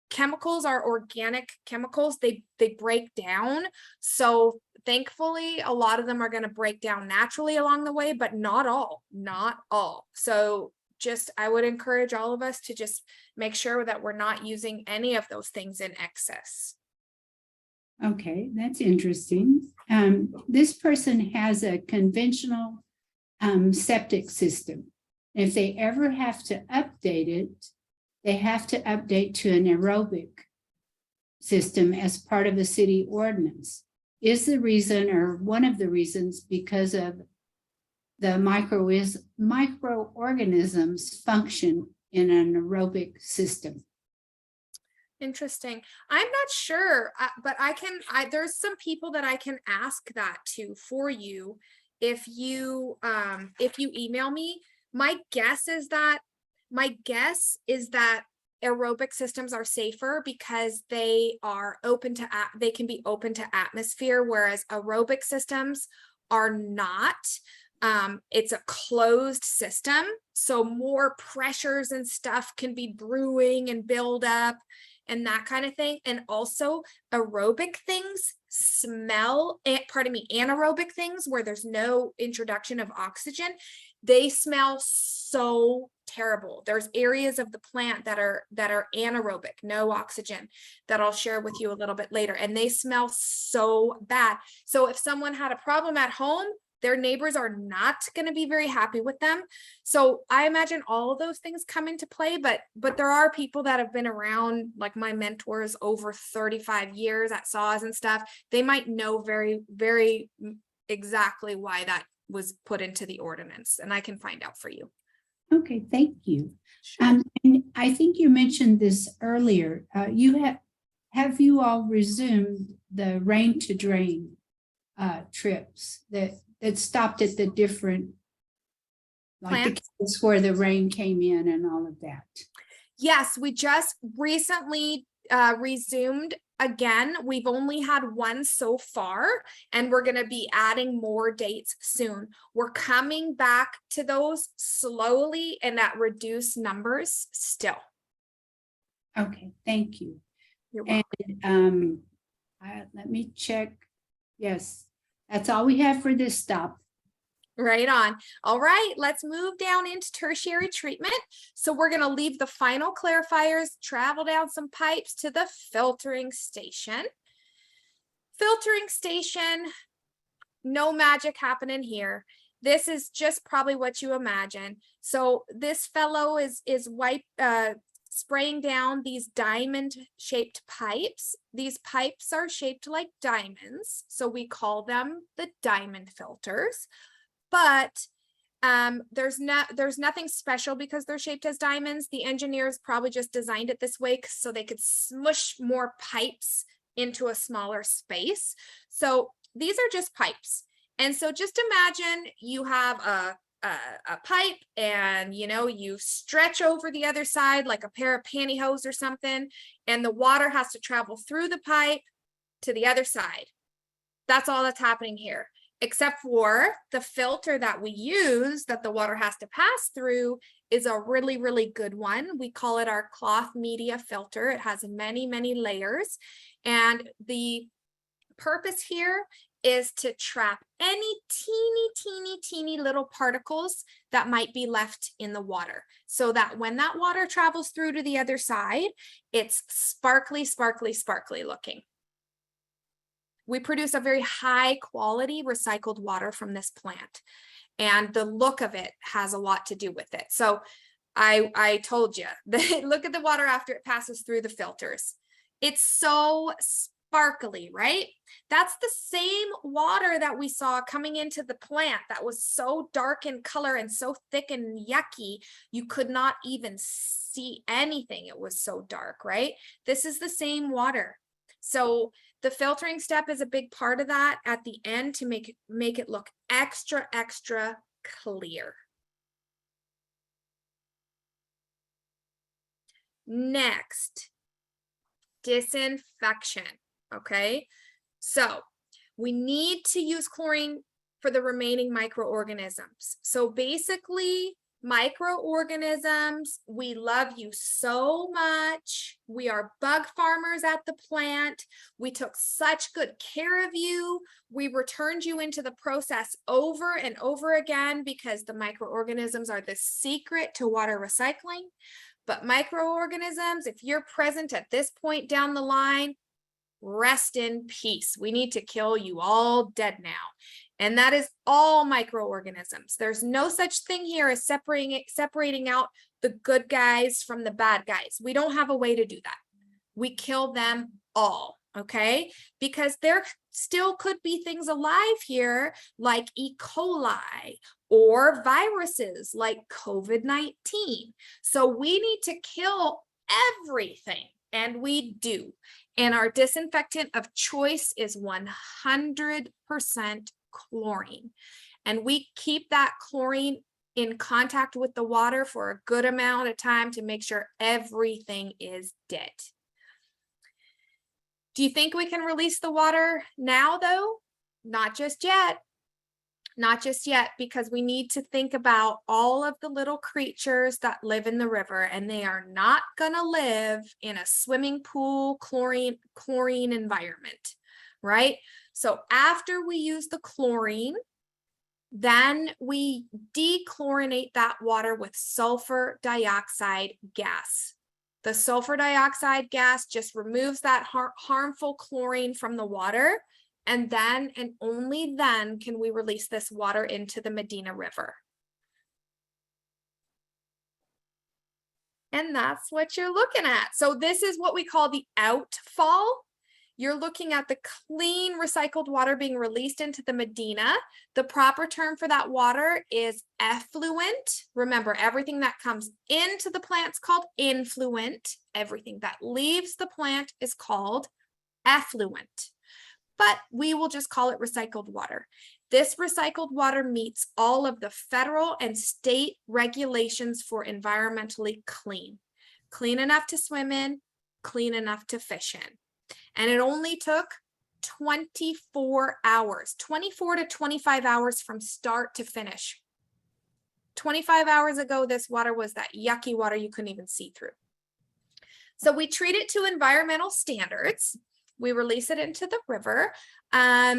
chemicals are organic chemicals. They break down. So thankfully, a lot of them are going to break down naturally along the way, but not all. So just, I would encourage all of us to just make sure that we're not using any of those things in excess. Okay, that's interesting. This person has a conventional septic system. If they ever have to update it, they have to update to an aerobic system as part of the city ordinance. Is the reason, or one of the reasons, because of the microorganisms function in an aerobic system? Interesting. I'm not sure, but there's some people that I can ask that to for you. If you email me, my guess is that aerobic systems are safer because they can be open to atmosphere, whereas aerobic systems are not. It's a closed system, so more pressures and stuff can be brewing and build up and that kind of thing. And also aerobic things anaerobic things where there's no introduction of oxygen, they smell so terrible. There's areas of the plant that are anaerobic, no oxygen, that I'll share with you a little bit later. And they smell so bad. So if someone had a problem at home, their neighbors are not going to be very happy with them. So I imagine all of those things come into play, but there are people that have been around, like my mentors, over 35 years at SAWS and stuff. They might know very, very exactly why that was put into the ordinance, and I can find out for you. Okay, thank you. Sure. And I think you mentioned this earlier. Have you all resumed the rain to drain trips that stopped at the different, like the cases where the rain came in and all of that? Yes, we just recently resumed again. We've only had one so far, and we're going to be adding more dates soon. We're coming back to those slowly and at reduced numbers still. Okay, thank you. You're welcome. And let me check. Yes, that's all we have for this stop. Right on. All right, let's move down into tertiary treatment. So we're going to leave the final clarifiers, travel down some pipes to the filtering station. Filtering station, no magic happening here. This is just probably what you imagine. So this fellow is spraying down these diamond-shaped pipes. These pipes are shaped like diamonds, so we call them the diamond filters. But there's nothing special because they're shaped as diamonds. The engineers probably just designed it this way so they could smush more pipes into a smaller space. So these are just pipes. And so just imagine you have a pipe, and you stretch over the other side like a pair of pantyhose or something, and the water has to travel through the pipe to the other side. That's all that's happening here, except for the filter that we use that the water has to pass through is a really, really good one. We call it our cloth media filter. It has many, many layers. And the purpose here is to trap any teeny little particles that might be left in the water, so that when that water travels through to the other side, it's sparkly looking. We produce a very high quality recycled water from this plant, and the look of it has a lot to do with it. So I told you that look at the water after it passes through the filters. It's so sparkly, right? That's the same water that we saw coming into the plant that was so dark in color and so thick and yucky, you could not even see anything. It was so dark, right? This is the same water. So the filtering step is a big part of that at the end to make it look extra clear. Next, disinfection, okay? So we need to use chlorine for the remaining microorganisms. So basically, microorganisms, we love you so much. We are bug farmers at the plant. We took such good care of you. We returned you into the process over and over again because the microorganisms are the secret to water recycling. But microorganisms, if you're present at this point down the line, rest in peace. We need to kill you all dead now. And that is all microorganisms. There's no such thing here as separating out the good guys from the bad guys. We don't have a way to do that. We kill them all, okay? Because there still could be things alive here like E. coli or viruses like COVID-19. So we need to kill everything, and we do. And our disinfectant of choice is 100% chlorine. And we keep that chlorine in contact with the water for a good amount of time to make sure everything is dead. Do you think we can release the water now, though? Not just yet. Not just yet, because we need to think about all of the little creatures that live in the river, and they are not going to live in a swimming pool chlorine environment, right? So after we use the chlorine, then we dechlorinate that water with sulfur dioxide gas. The sulfur dioxide gas just removes that harmful chlorine from the water. And then, and only then, can we release this water into the Medina River. And that's what you're looking at. So this is what we call the outfall. You're looking at the clean recycled water being released into the Medina. The proper term for that water is effluent. Remember, everything that comes into the plant is called influent. Everything that leaves the plant is called effluent. But we will just call it recycled water. This recycled water meets all of the federal and state regulations for environmentally clean. Clean enough to swim in, clean enough to fish in. And it only took 24 hours, 24 to 25 hours from start to finish. 25 hours ago, this water was that yucky water you couldn't even see through. So we treat it to environmental standards. We release it into the river, but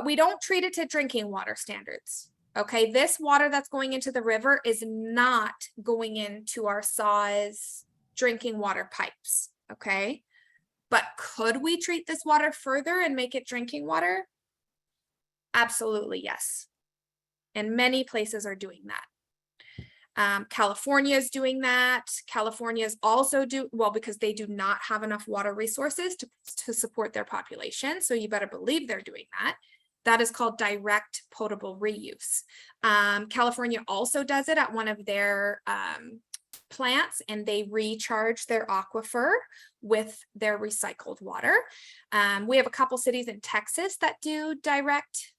we don't treat it to drinking water standards. Okay, this water that's going into the river is not going into our SAWS drinking water pipes. Okay, but could we treat this water further and make it drinking water? Absolutely, yes. And many places are doing that. California is doing that. California is also because they do not have enough water resources to support their population. So you better believe they're doing that. That is called direct potable reuse. California also does it at one of their plants, and they recharge their aquifer with their recycled water. We have a couple cities in Texas that do direct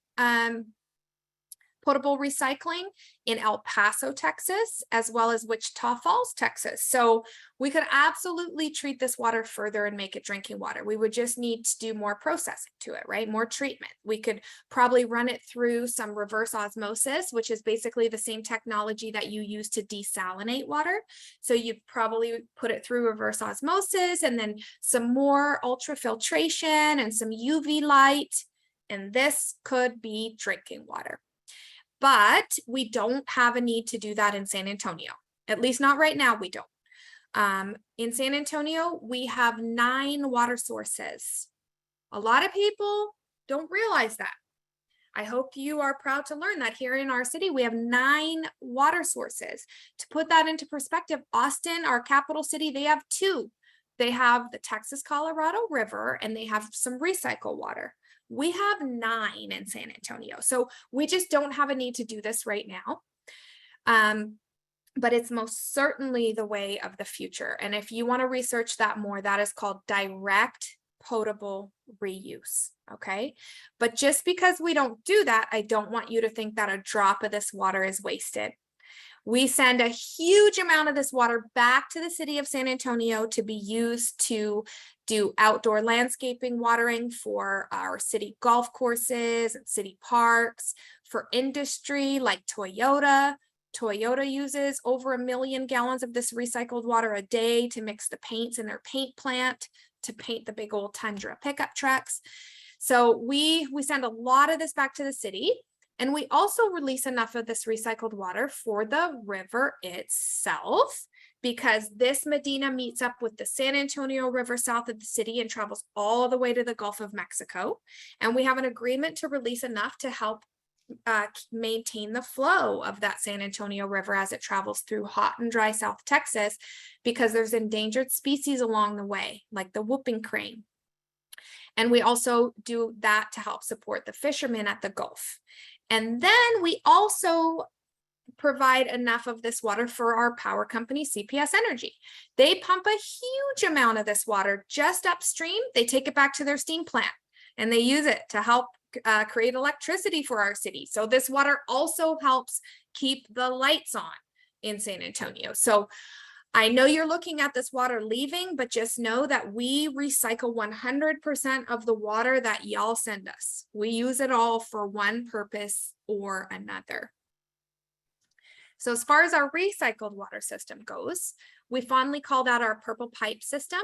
potable recycling, in El Paso, Texas, as well as Wichita Falls, Texas. So we could absolutely treat this water further and make it drinking water. We would just need to do more processing to it, right? More treatment. We could probably run it through some reverse osmosis, which is basically the same technology that you use to desalinate water. So you probably put it through reverse osmosis and then some more ultrafiltration and some UV light, and this could be drinking water. But we don't have a need to do that in San Antonio. At least not right now, we don't. In San Antonio, we have 9 water sources. A lot of people don't realize that. I hope you are proud to learn that here in our city, we have 9 water sources. To put that into perspective, Austin, our capital city, they have 2. They have the Texas-Colorado River, and they have some recycled water. We have 9 in San Antonio. So we just don't have a need to do this right now. But it's most certainly the way of the future. And if you want to research that more, that is called direct potable reuse. Okay. But just because we don't do that, I don't want you to think that a drop of this water is wasted. We send a huge amount of this water back to the city of San Antonio to be used to do outdoor landscaping watering for our city golf courses and city parks, for industry like Toyota. Toyota uses over 1 million gallons of this recycled water a day to mix the paints in their paint plant to paint the big old Tundra pickup trucks. So we send a lot of this back to the city, and we also release enough of this recycled water for the river itself, because this Medina meets up with the San Antonio River south of the city and travels all the way to the Gulf of Mexico. And we have an agreement to release enough to help maintain the flow of that San Antonio River as it travels through hot and dry South Texas, because there's endangered species along the way, like the whooping crane. And we also do that to help support the fishermen at the Gulf. And then we also provide enough of this water for our power company, CPS Energy. They pump a huge amount of this water just upstream. They take it back to their steam plant and they use it to help create electricity for our city. So this water also helps keep the lights on in San Antonio. So I know you're looking at this water leaving, but just know that we recycle 100% of the water that y'all send us. We use it all for one purpose or another. So as far as our recycled water system goes, we fondly call that our purple pipe system.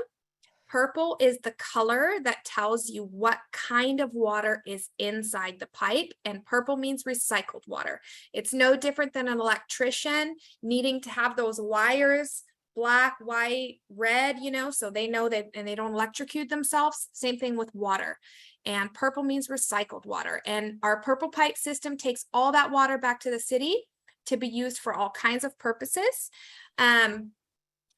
Purple is the color that tells you what kind of water is inside the pipe, and purple means recycled water. It's no different than an electrician needing to have those wires black, white, red, you know, so they know that and they don't electrocute themselves. Same thing with water. And purple means recycled water. And our purple pipe system takes all that water back to the city to be used for all kinds of purposes. And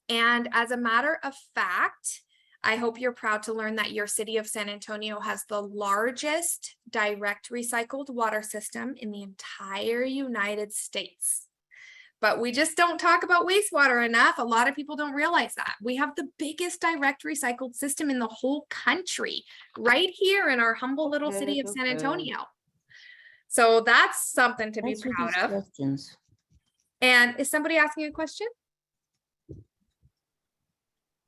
as a matter of fact, I hope you're proud to learn that your city of San Antonio has the largest direct recycled water system in the entire United States. But we just don't talk about wastewater enough. A lot of people don't realize that. We have the biggest direct recycled system in the whole country, right here in our humble little city of San Antonio. So that's something to be proud of. Questions. And is somebody asking a question?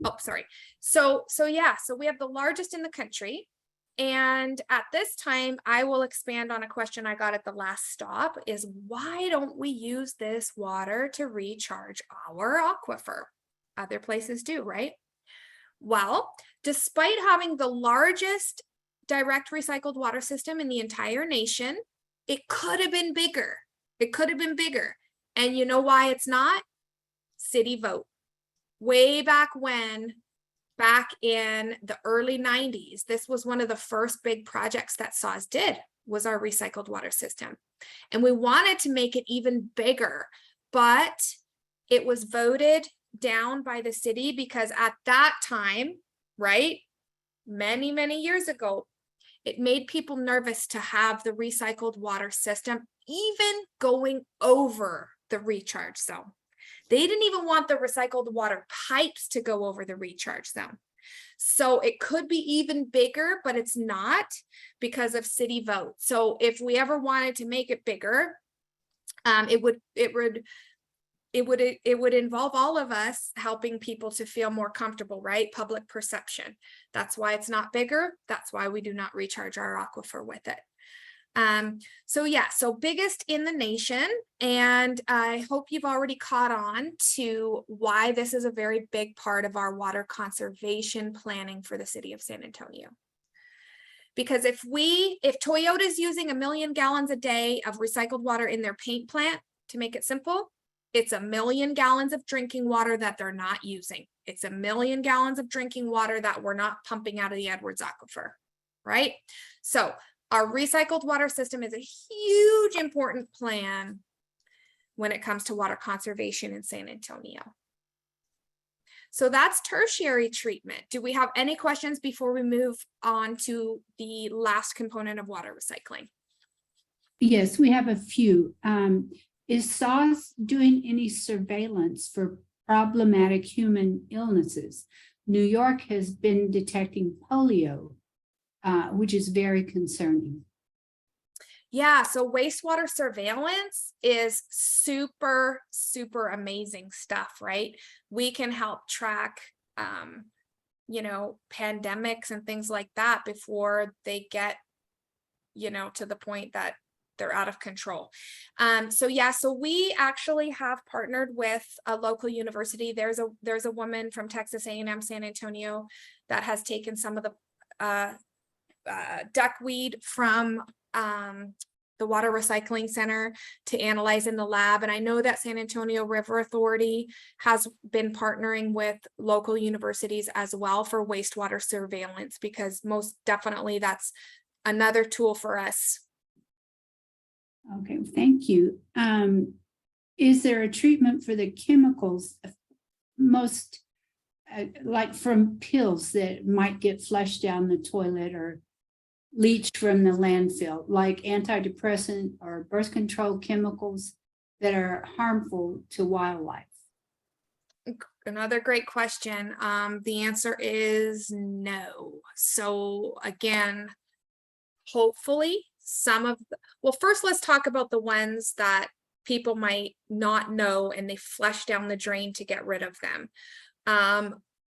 Oh, sorry. So yeah, so we have the largest in the country. And at this time, I will expand on a question I got at the last stop is why don't we use this water to recharge our aquifer? Other places do, right? Well, despite having the largest direct recycled water system in the entire nation, it could have been bigger. It could have been bigger. And you know why it's not? City vote. Way back when, back in the early 90s, this was one of the first big projects that SAWS did, was our recycled water system. And we wanted to make it even bigger, but it was voted down by the city because at that time, right, many, many years ago, it made people nervous to have the recycled water system even going over the recharge zone. They didn't even want the recycled water pipes to go over the recharge zone. So it could be even bigger, but it's not because of city vote. So if we ever wanted to make it bigger, it would involve all of us helping people to feel more comfortable, right? Public perception. That's why it's not bigger. That's why we do not recharge our aquifer with it. So yeah, so biggest in the nation. And I hope you've already caught on to why this is a very big part of our water conservation planning for the city of San Antonio. Because if Toyota is using 1 million gallons a day of recycled water in their paint plant, to make it simple, it's 1 million gallons of drinking water that they're not using. It's 1 million gallons of drinking water that we're not pumping out of the Edwards aquifer, right? So our recycled water system is a huge important plan when it comes to water conservation in San Antonio. So that's tertiary treatment. Do we have any questions before we move on to the last component of water recycling? Yes, we have a few. Is SAWS doing any surveillance for problematic human illnesses? New York has been detecting polio, which is very concerning. Yeah, so wastewater surveillance is super, super amazing stuff, right? We can help track, you know, pandemics and things like that before they get, you know, to the point that they're out of control. So yeah, so we actually have partnered with a local university. There's a woman from Texas A&M San Antonio that has taken some of the duckweed from the Water Recycling Center to analyze in the lab. And I know that San Antonio River Authority has been partnering with local universities as well for wastewater surveillance, because most definitely that's another tool for us. Okay, thank you. Is there a treatment for the chemicals, most like from pills that might get flushed down the toilet or leached from the landfill, like antidepressant or birth control chemicals that are harmful to wildlife? Another great question. The answer is no. So again, hopefully some of well, first let's talk about the ones that people might not know and they flush down the drain to get rid of them.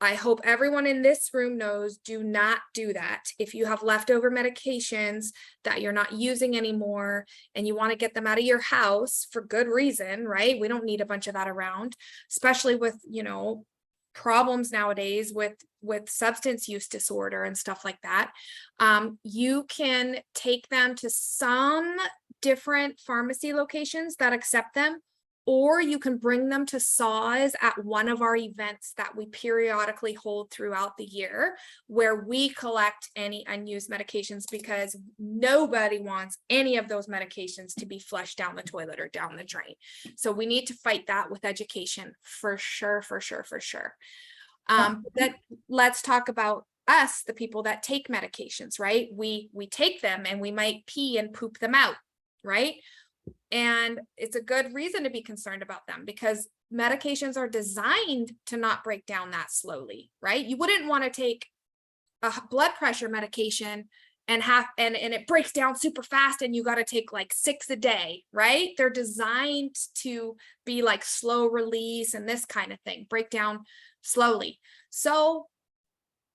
I hope everyone in this room knows, do not do that. If you have leftover medications that you're not using anymore and you want to get them out of your house for good reason, right? We don't need a bunch of that around, especially with, you know, problems nowadays with substance use disorder and stuff like that. You can take them to some different pharmacy locations that accept them, or you can bring them to SAWS at one of our events that we periodically hold throughout the year, where we collect any unused medications, because nobody wants any of those medications to be flushed down the toilet or down the drain. So we need to fight that with education for sure, for sure, for sure. Let's talk about us, the people that take medications, right? We take them and we might pee and poop them out, right? And it's a good reason to be concerned about them, because medications are designed to not break down that slowly, right? You wouldn't want to take a blood pressure medication and it breaks down super fast and you got to take like 6 a day, right? They're designed to be like slow release and this kind of thing, break down slowly. So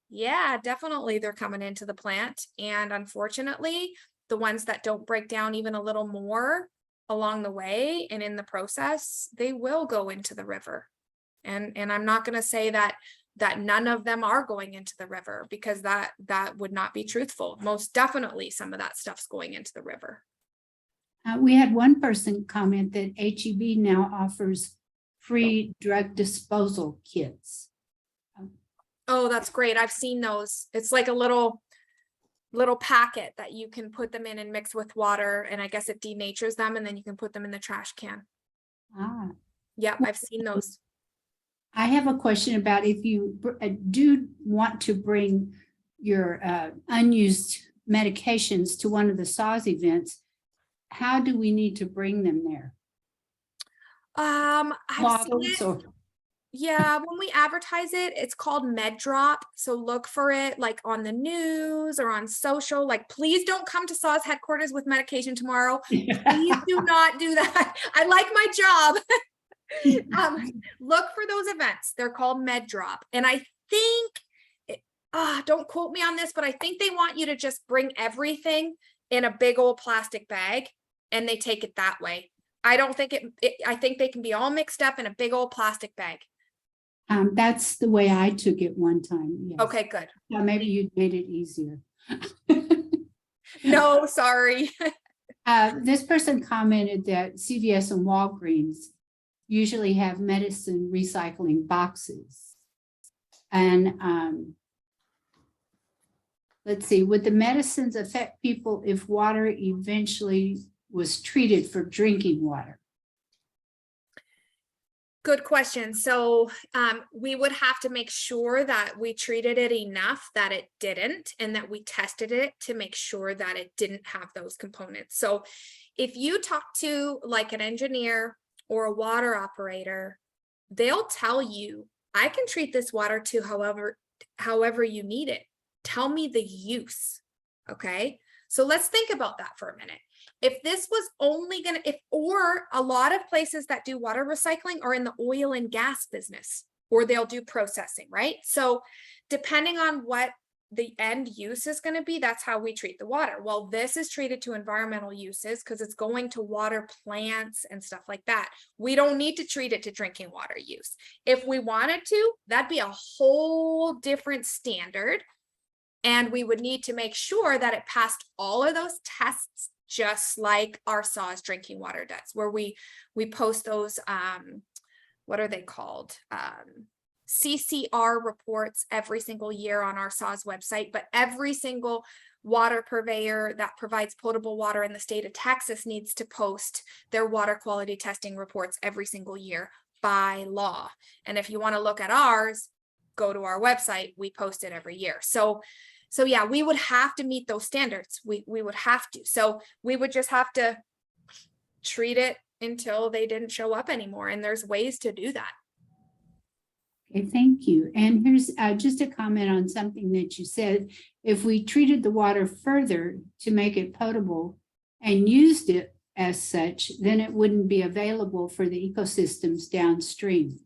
yeah, definitely they're coming into the plant. And unfortunately, the ones that don't break down even a little more along the way and in the process, they will go into the river. And I'm not going to say that none of them are going into the river, because that would not be truthful. Most definitely some of that stuff's going into the river. We had one person comment that HEB now offers free drug disposal kits. Oh, that's great. I've seen those. It's like a little packet that you can put them in and mix with water, and I guess it denatures them, and then you can put them in the trash can. Yeah, I've seen those. I have a question about if you do want to bring your unused medications to one of the SAWS events, how do we need to bring them there? I've Bottles seen it. Yeah, when we advertise it, it's called Med Drop. So look for it like on the news or on social. Like, please don't come to SAWS headquarters with medication tomorrow. Please do not do that. I like my job. Look for those events. They're called Med Drop. And I think, don't quote me on this, but I think they want you to just bring everything in a big old plastic bag and they take it that way. I don't think I think they can be all mixed up in a big old plastic bag. That's the way I took it one time. Yes. Okay, good. Yeah, maybe you made it easier. No, sorry. This person commented that CVS and Walgreens usually have medicine recycling boxes. And let's see, would the medicines affect people if water eventually was treated for drinking water? Good question. So we would have to make sure that we treated it enough that it didn't, and that we tested it to make sure that it didn't have those components. So if you talk to like an engineer or a water operator, they'll tell you, I can treat this water to however you need it. Tell me the use. Okay. So let's think about that for a minute. If this was only gonna, or a lot of places that do water recycling are in the oil and gas business, or they'll do processing, right? So depending on what the end use is going to be, that's how we treat the water. Well, this is treated to environmental uses because it's going to water plants and stuff like that. We don't need to treat it to drinking water use. If we wanted to, that'd be a whole different standard. And we would need to make sure that it passed all of those tests, just like our SAWS drinking water does, where we post those, what are they called? CCR reports every single year on our SAWS website, but every single water purveyor that provides potable water in the state of Texas needs to post their water quality testing reports every single year by law. And if you want to look at ours, go to our website, we post it every year. So yeah, we would have to meet those standards. We would have to. So we would just have to treat it until they didn't show up anymore. And there's ways to do that. Okay, thank you. And here's just a comment on something that you said. If we treated the water further to make it potable and used it as such, then it wouldn't be available for the ecosystems downstream.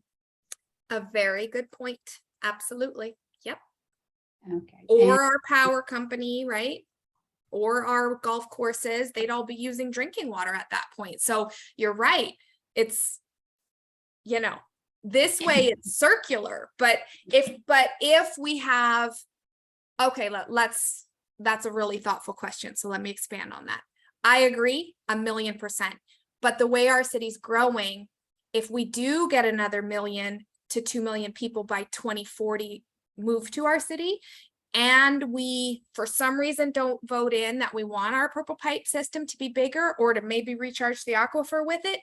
A very good point. Absolutely. Yep. Okay. Or our power company, right? Or our golf courses, they'd all be using drinking water at that point. So you're right. It's, you know, this way it's circular, but if we have, okay, that's a really thoughtful question. So let me expand on that. I agree 1,000,000%. But the way our city's growing, if we do get another 1 million to 2 million people by 2040 move to our city, and we, for some reason, don't vote in that we want our purple pipe system to be bigger or to maybe recharge the aquifer with it,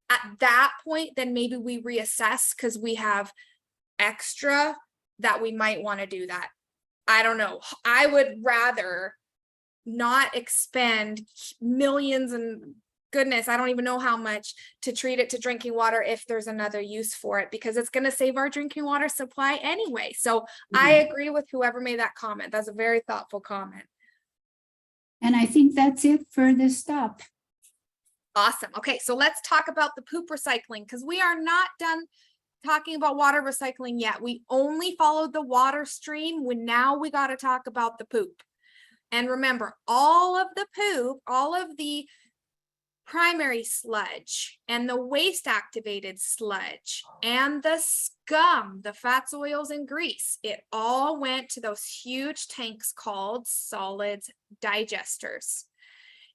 at that point, then maybe we reassess because we have extra that we might want to do that. I don't know. I would rather not expend millions and goodness, I don't even know how much to treat it to drinking water if there's another use for it, because it's going to save our drinking water supply anyway. So I agree with whoever made that comment. That's a very thoughtful comment. And I think that's it for this stop. Awesome. Okay, so let's talk about the poop recycling, because we are not done talking about water recycling yet. We only followed the water stream. Now we got to talk about the poop. And remember, all of the poop, all of the primary sludge and the waste activated sludge and the scum, the fats, oils, and grease, it all went to those huge tanks called solids digesters.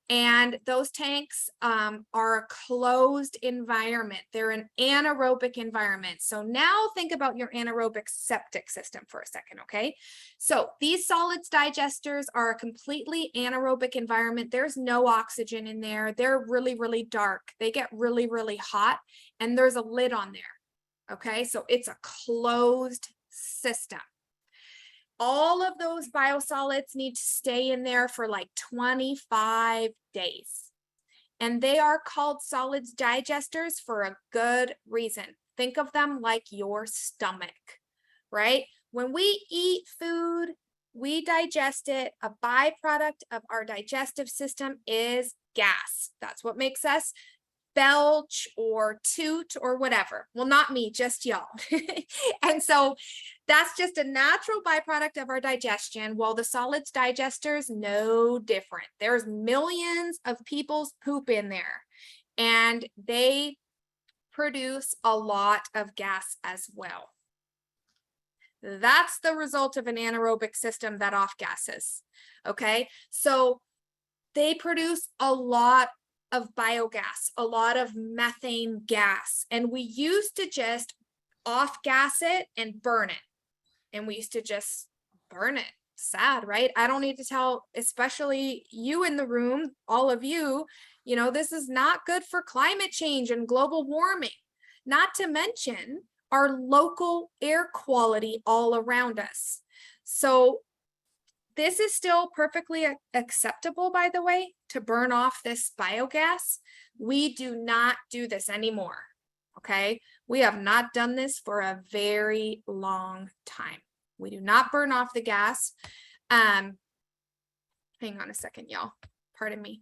And those tanks are a closed environment. They're an anaerobic environment. So now think about your anaerobic septic system for a second, okay? So these solids digesters are a completely anaerobic environment. There's no oxygen in there. They're really, really dark. They get really, really hot, and there's a lid on there, okay? So it's a closed system. All of those biosolids need to stay in there for like 25 days. And they are called solids digesters for a good reason. Think of them like your stomach, right? When we eat food, we digest it. A byproduct of our digestive system is gas. That's what makes us belch or toot or whatever. Well, not me, just y'all. And so that's just a natural byproduct of our digestion. Well, the solids digesters, no different. There's millions of people's poop in there, and they produce a lot of gas as well. That's the result of an anaerobic system that off gases. Okay, so they produce a lot of biogas, a lot of methane gas, and we used to just off gas it and burn it. And we used to just burn it. Sad, right? I don't need to tell, especially you in the room, all of you, you know, this is not good for climate change and global warming, not to mention our local air quality all around us. So this is still perfectly acceptable, by the way, to burn off this biogas. We do not do this anymore, okay? We have not done this for a very long time. We do not burn off the gas. Hang on a second, y'all. Pardon me.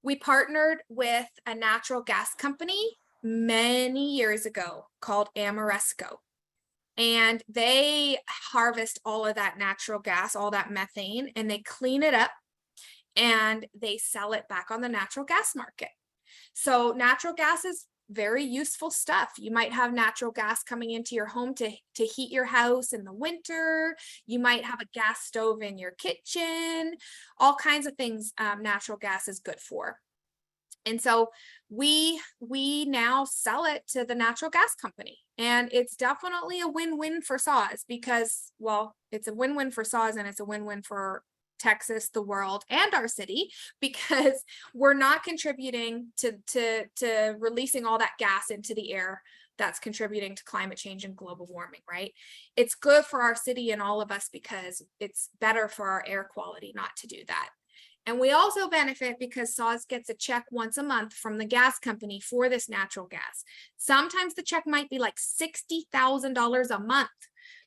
We partnered with a natural gas company many years ago called Ameresco. And they harvest all of that natural gas, all that methane, and they clean it up and they sell it back on the natural gas market. So natural gas is very useful stuff. You might have natural gas coming into your home to heat your house in the winter. You might have a gas stove in your kitchen, all kinds of things natural gas is good for. And so we now sell it to the natural gas company, and it's definitely a win-win for SAWS because, well, it's a win-win for SAWS and it's a win-win for Texas, the world, and our city, because we're not contributing to releasing all that gas into the air that's contributing to climate change and global warming, right? It's good for our city and all of us because it's better for our air quality not to do that. And we also benefit because SAWS gets a check once a month from the gas company for this natural gas. Sometimes the check might be like $60,000 a month.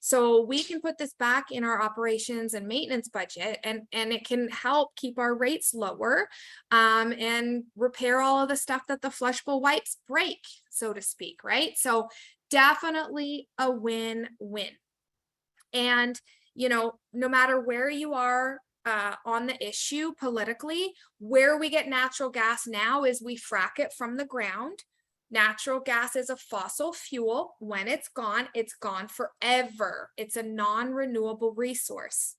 So we can put this back in our operations and maintenance budget, and it can help keep our rates lower and repair all of the stuff that the flushable wipes break, so to speak, right? So definitely a win-win. And, you know, no matter where you are on the issue politically, where we get natural gas now is we frack it from the ground. Natural gas is a fossil fuel. When it's gone forever. It's a non-renewable resource.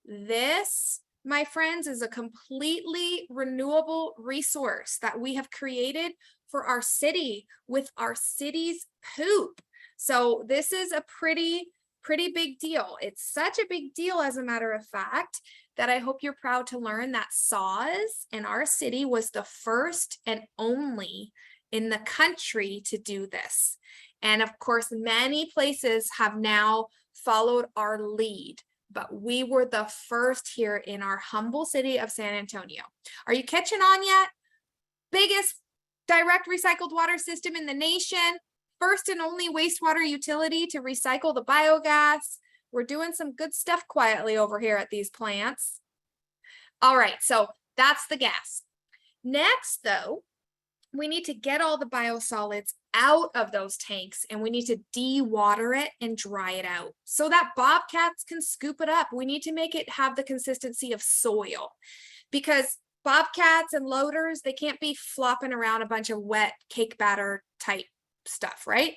This, my friends, is a completely renewable resource that we have created for our city with our city's poop. So this is a pretty big deal. It's such a big deal, as a matter of fact, that I hope you're proud to learn that SAWS in our city was the first and only in the country to do this. And of course, many places have now followed our lead, but we were the first here in our humble city of San Antonio. Are you catching on yet? Biggest direct recycled water system in the nation, first and only wastewater utility to recycle the biogas. We're doing some good stuff quietly over here at these plants. All right, so that's the gas. Next, though, we need to get all the biosolids out of those tanks, and we need to de-water it and dry it out so that bobcats can scoop it up. We need to make it have the consistency of soil, because bobcats and loaders, they can't be flopping around a bunch of wet cake batter type stuff, right?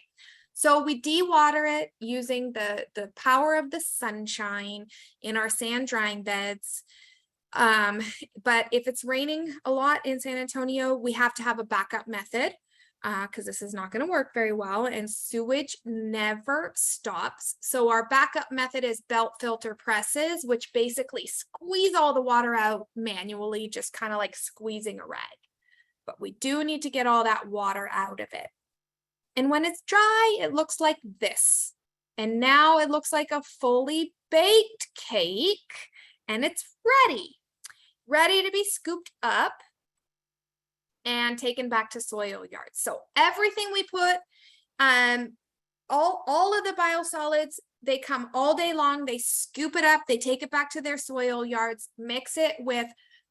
So we de-water it using the power of the sunshine in our sand drying beds. But if it's raining a lot in San Antonio, we have to have a backup method because this is not going to work very well, and sewage never stops. So our backup method is belt filter presses, which basically squeeze all the water out manually, just kind of like squeezing a rag. But we do need to get all that water out of it. And when it's dry, it looks like this. And now it looks like a fully baked cake, and it's ready to be scooped up and taken back to soil yards. So everything we put, all of the biosolids, they come all day long, they scoop it up, they take it back to their soil yards, mix it with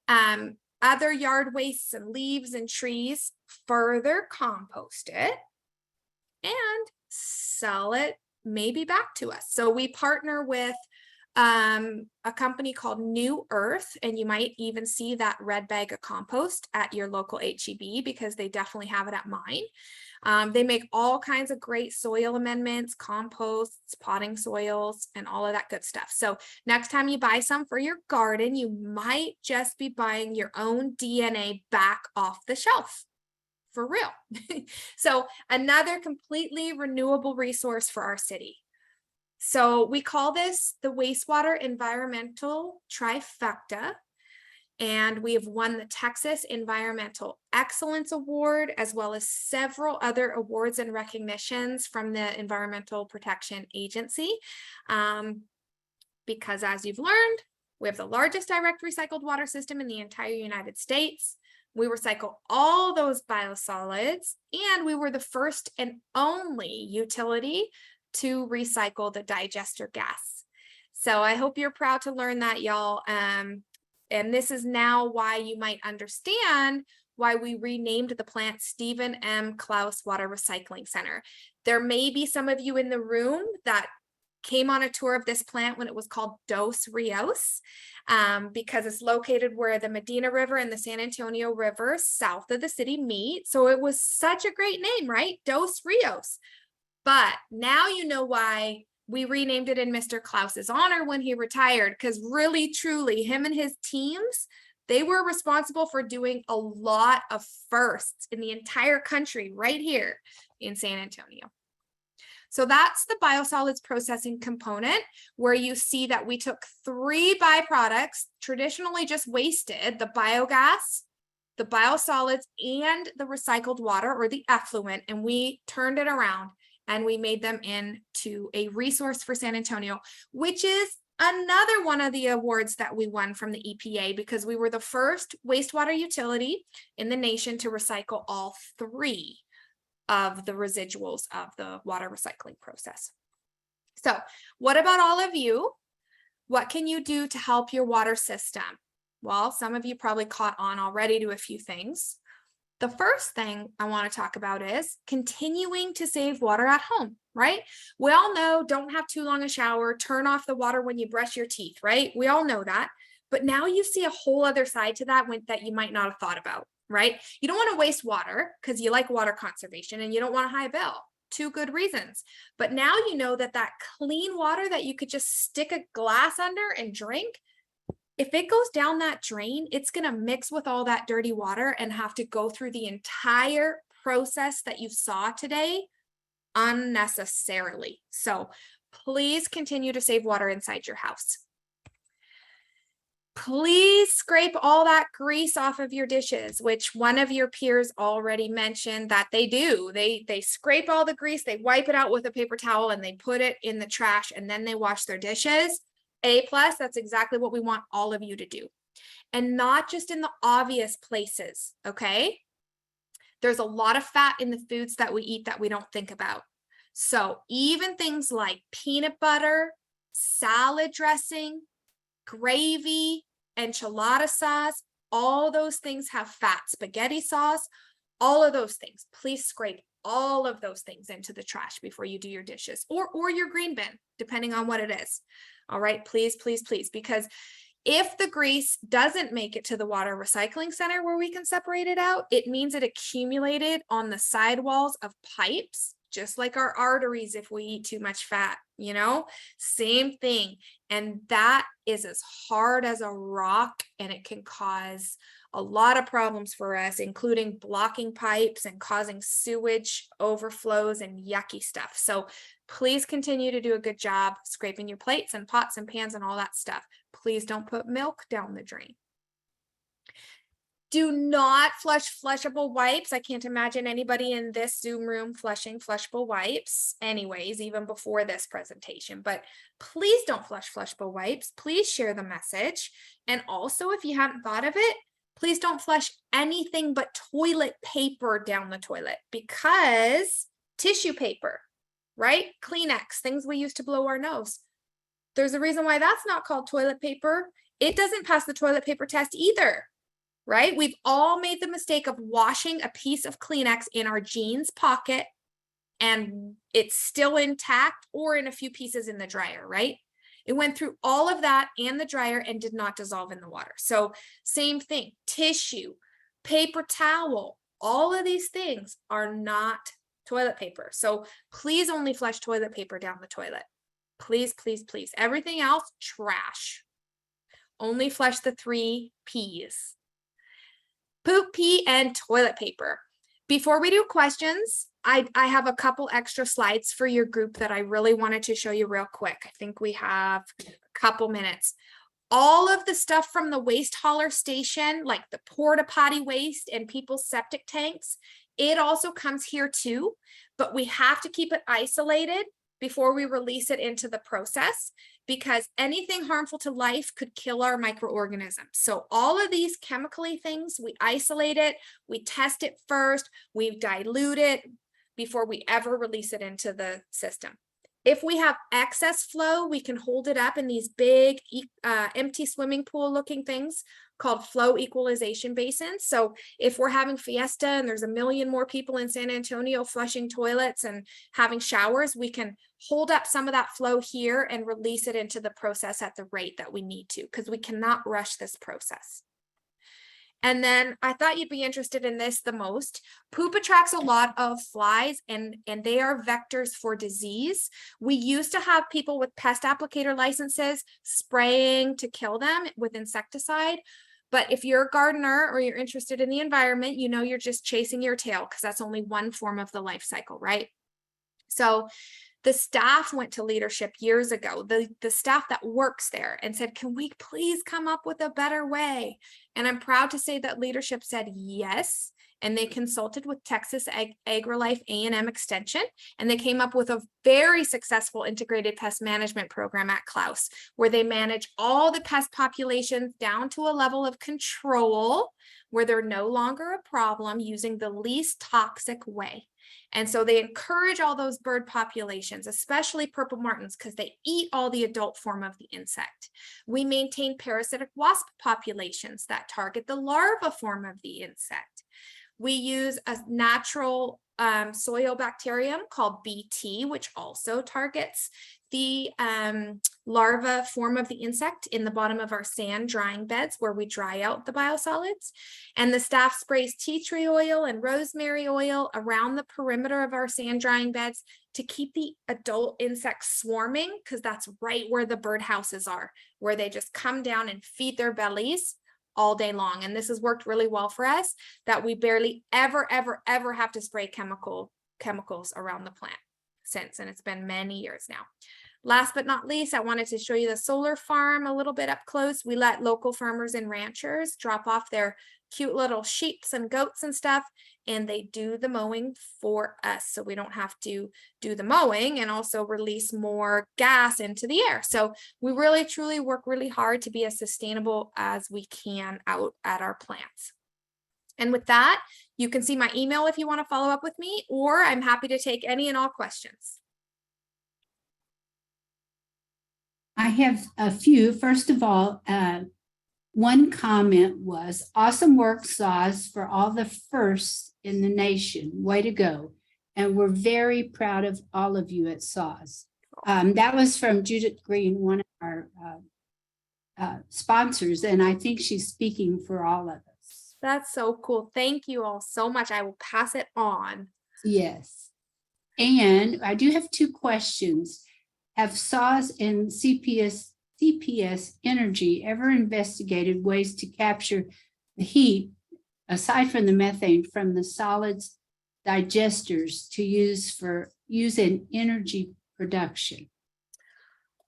other yard wastes and leaves and trees, further compost it, and sell it maybe back to us. So we partner with a company called New Earth, and you might even see that red bag of compost at your local HEB because they definitely have it at mine. They make all kinds of great soil amendments, composts, potting soils, and all of that good stuff. So next time you buy some for your garden, you might just be buying your own DNA back off the shelf. For real. So another completely renewable resource for our city. So we call this the wastewater environmental trifecta, and we have won the Texas Environmental Excellence Award, as well as several other awards and recognitions from the Environmental Protection Agency. Because as you've learned, we have the largest direct recycled water system in the entire United States. We recycle all those biosolids, and we were the first and only utility to recycle the digester gas. So I hope you're proud to learn that, y'all. And this is now why you might understand why we renamed the plant Stephen M. Clouse Water Recycling Center. There may be some of you in the room that came on a tour of this plant when it was called Dos Rios, because it's located where the Medina River and the San Antonio River south of the city meet. So it was such a great name, right? Dos Rios. But now you know why we renamed it in Mr. Klaus's honor when he retired, because really, truly, him and his teams, they were responsible for doing a lot of firsts in the entire country right here in San Antonio. So that's the biosolids processing component, where you see that we took 3 byproducts, traditionally just wasted, the biogas, the biosolids, and the recycled water or the effluent, and we turned it around and we made them into a resource for San Antonio, which is another one of the awards that we won from the EPA, because we were the first wastewater utility in the nation to recycle all 3 of the residuals of the water recycling process. So what about all of you? What can you do to help your water system? Well, some of you probably caught on already to a few things. The first thing I want to talk about is continuing to save water at home, right? We all know don't have too long a shower, turn off the water when you brush your teeth, right? We all know that. But now you see a whole other side to that that you might not have thought about, right? You don't want to waste water because you like water conservation and you don't want a high bill. 2 good reasons. But now you know that clean water that you could just stick a glass under and drink, if it goes down that drain, it's going to mix with all that dirty water and have to go through the entire process that you saw today unnecessarily. So please continue to save water inside your house. Please scrape all that grease off of your dishes, which one of your peers already mentioned that they do. They scrape all the grease, they wipe it out with a paper towel, and they put it in the trash, and then they wash their dishes. A+, that's exactly what we want all of you to do. And not just in the obvious places, okay? There's a lot of fat in the foods that we eat that we don't think about. So even things like peanut butter, salad dressing, gravy, enchilada sauce, all those things have fat. Spaghetti sauce, all of those things. Please scrape all of those things into the trash before you do your dishes, or your green bin, depending on what it is. All right, please, please, please, because if the grease doesn't make it to the water recycling center where we can separate it out, it means it accumulated on the sidewalls of pipes, just like our arteries if we eat too much fat, you know, same thing. And that is as hard as a rock, and it can cause a lot of problems for us, including blocking pipes and causing sewage overflows and yucky stuff. So please continue to do a good job scraping your plates and pots and pans and all that stuff. Please don't put milk down the drain. Do not flush flushable wipes. I can't imagine anybody in this Zoom room flushing flushable wipes anyways, even before this presentation, but please don't flush flushable wipes. Please share the message. And also, if you haven't thought of it, please don't flush anything but toilet paper down the toilet, because tissue paper, right? Kleenex, things we use to blow our nose. There's a reason why that's not called toilet paper. It doesn't pass the toilet paper test either, right? We've all made the mistake of washing a piece of Kleenex in our jeans pocket and it's still intact or in a few pieces in the dryer, right? It went through all of that and the dryer and did not dissolve in the water. So same thing, tissue, paper towel, all of these things are not toilet paper. So please only flush toilet paper down the toilet. Please, please, please. Everything else, trash. Only flush the 3 P's. Poop, pee, and toilet paper. Before we do questions, I have a couple extra slides for your group that I really wanted to show you real quick. I think we have a couple minutes. All of the stuff from the waste hauler station, like the porta potty waste and people's septic tanks, it also comes here too, but we have to keep it isolated before we release it into the process, because anything harmful to life could kill our microorganisms. So all of these chemically things, we isolate it, we test it first, we dilute it before we ever release it into the system. If we have excess flow, we can hold it up in these big empty swimming pool looking things called flow equalization basins. So if we're having fiesta and there's a million more people in San Antonio flushing toilets and having showers, we can hold up some of that flow here and release it into the process at the rate that we need to, because we cannot rush this process. And then I thought you'd be interested in this the most. Poop attracts a lot of flies, and they are vectors for disease. We used to have people with pest applicator licenses spraying to kill them with insecticide. But if you're a gardener or you're interested in the environment, you know you're just chasing your tail, because that's only one form of the life cycle, right? So the staff went to leadership years ago, the staff that works there, and said, can we please come up with a better way? And I'm proud to say that leadership said yes. And they consulted with Texas AgriLife A&M Extension, and they came up with a very successful integrated pest management program at Klaus, where they manage all the pest populations down to a level of control where they're no longer a problem, using the least toxic way. And so they encourage all those bird populations, especially purple martins, because they eat all the adult form of the insect. We maintain parasitic wasp populations that target the larva form of the insect. We use a natural soil bacterium called BT, which also targets the larva form of the insect in the bottom of our sand drying beds where we dry out the biosolids. And the staff sprays tea tree oil and rosemary oil around the perimeter of our sand drying beds to keep the adult insects swarming, because that's right where the birdhouses are, where they just come down and feed their bellies all day long. And this has worked really well for us, that we barely ever have to spray chemicals around the plant since, and it's been many years now. Last but not least, I wanted to show you the solar farm a little bit up close. We let local farmers and ranchers drop off their cute little sheeps and goats and stuff, and they do the mowing for us, so we don't have to do the mowing and also release more gas into the air. So we really truly work really hard to be as sustainable as we can out at our plants. And with that, you can see my email if you want to follow up with me, or I'm happy to take any and all questions. I have a few. First of all, one comment was, awesome work, Saws, for all the firsts in the nation. Way to go. And we're very proud of all of you at Saws. That was from Judith Green, one of our sponsors, and I think she's speaking for all of us. That's so cool. Thank you all so much. I will pass it on. Yes. And I do have two questions. Have Saws and CPS Energy ever investigated ways to capture the heat, aside from the methane, from the solids digesters to use in energy production?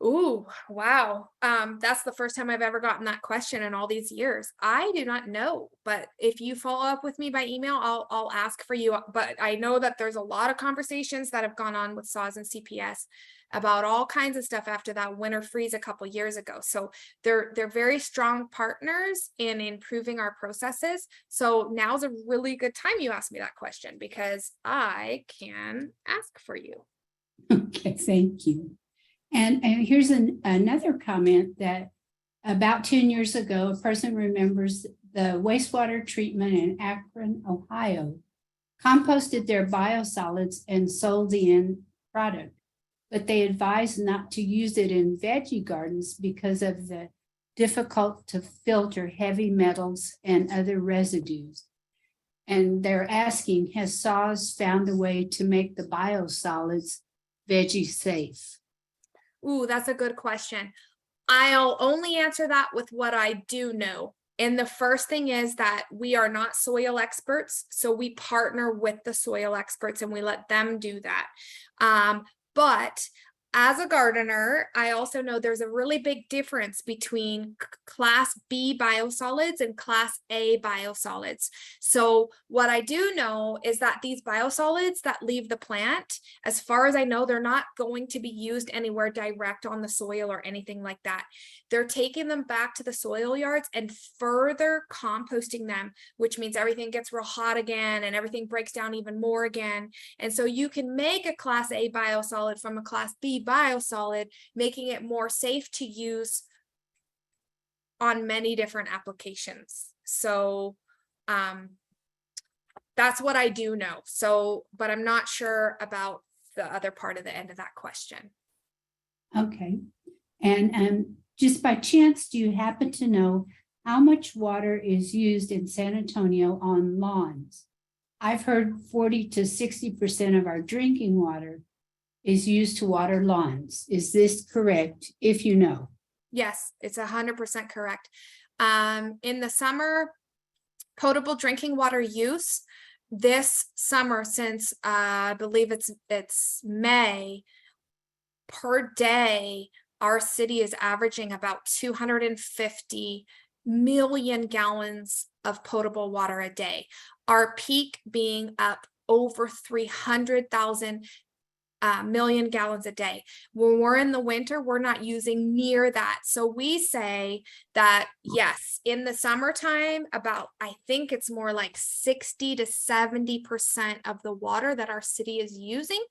Ooh, wow. That's the first time I've ever gotten that question in all these years. I do not know, but if you follow up with me by email, I'll ask for you. But I know that there's a lot of conversations that have gone on with Saws and CPS about all kinds of stuff after that winter freeze a couple years ago. So they're very strong partners in improving our processes. So now's a really good time you asked me that question, because I can ask for you. Okay, thank you. And here's another comment that about 10 years ago, a person remembers the wastewater treatment in Akron, Ohio, composted their biosolids and sold the end product, but they advised not to use it in veggie gardens because of the difficult to filter heavy metals and other residues. And they're asking, has Saws found a way to make the biosolids veggie safe? Ooh, that's a good question. I'll only answer that with what I do know. And the first thing is that we are not soil experts. So we partner with the soil experts and we let them do that. But as a gardener, I also know there's a really big difference between class B biosolids and class A biosolids. So what I do know is that these biosolids that leave the plant, as far as I know, they're not going to be used anywhere direct on the soil or anything like that. They're taking them back to the soil yards and further composting them, which means everything gets real hot again and everything breaks down even more again. And so you can make a class A biosolid from a class B biosolid, making it more safe to use on many different applications. So that's what I do know. So, but I'm not sure about the other part of the end of that question. Okay. And just by chance, do you happen to know how much water is used in San Antonio on lawns? I've heard 40 to 60% of our drinking water is used to water lawns. Is this correct? If you know. Yes, it's 100% correct. In the summer, potable drinking water use this summer, since I believe it's May, per day, our city is averaging about 250 million gallons of potable water a day. Our peak being up over 300,000 million gallons a day. When we're in the winter, we're not using near that. So we say that, yes, in the summertime, about, I think it's more like 60 to 70% of the water that our city is using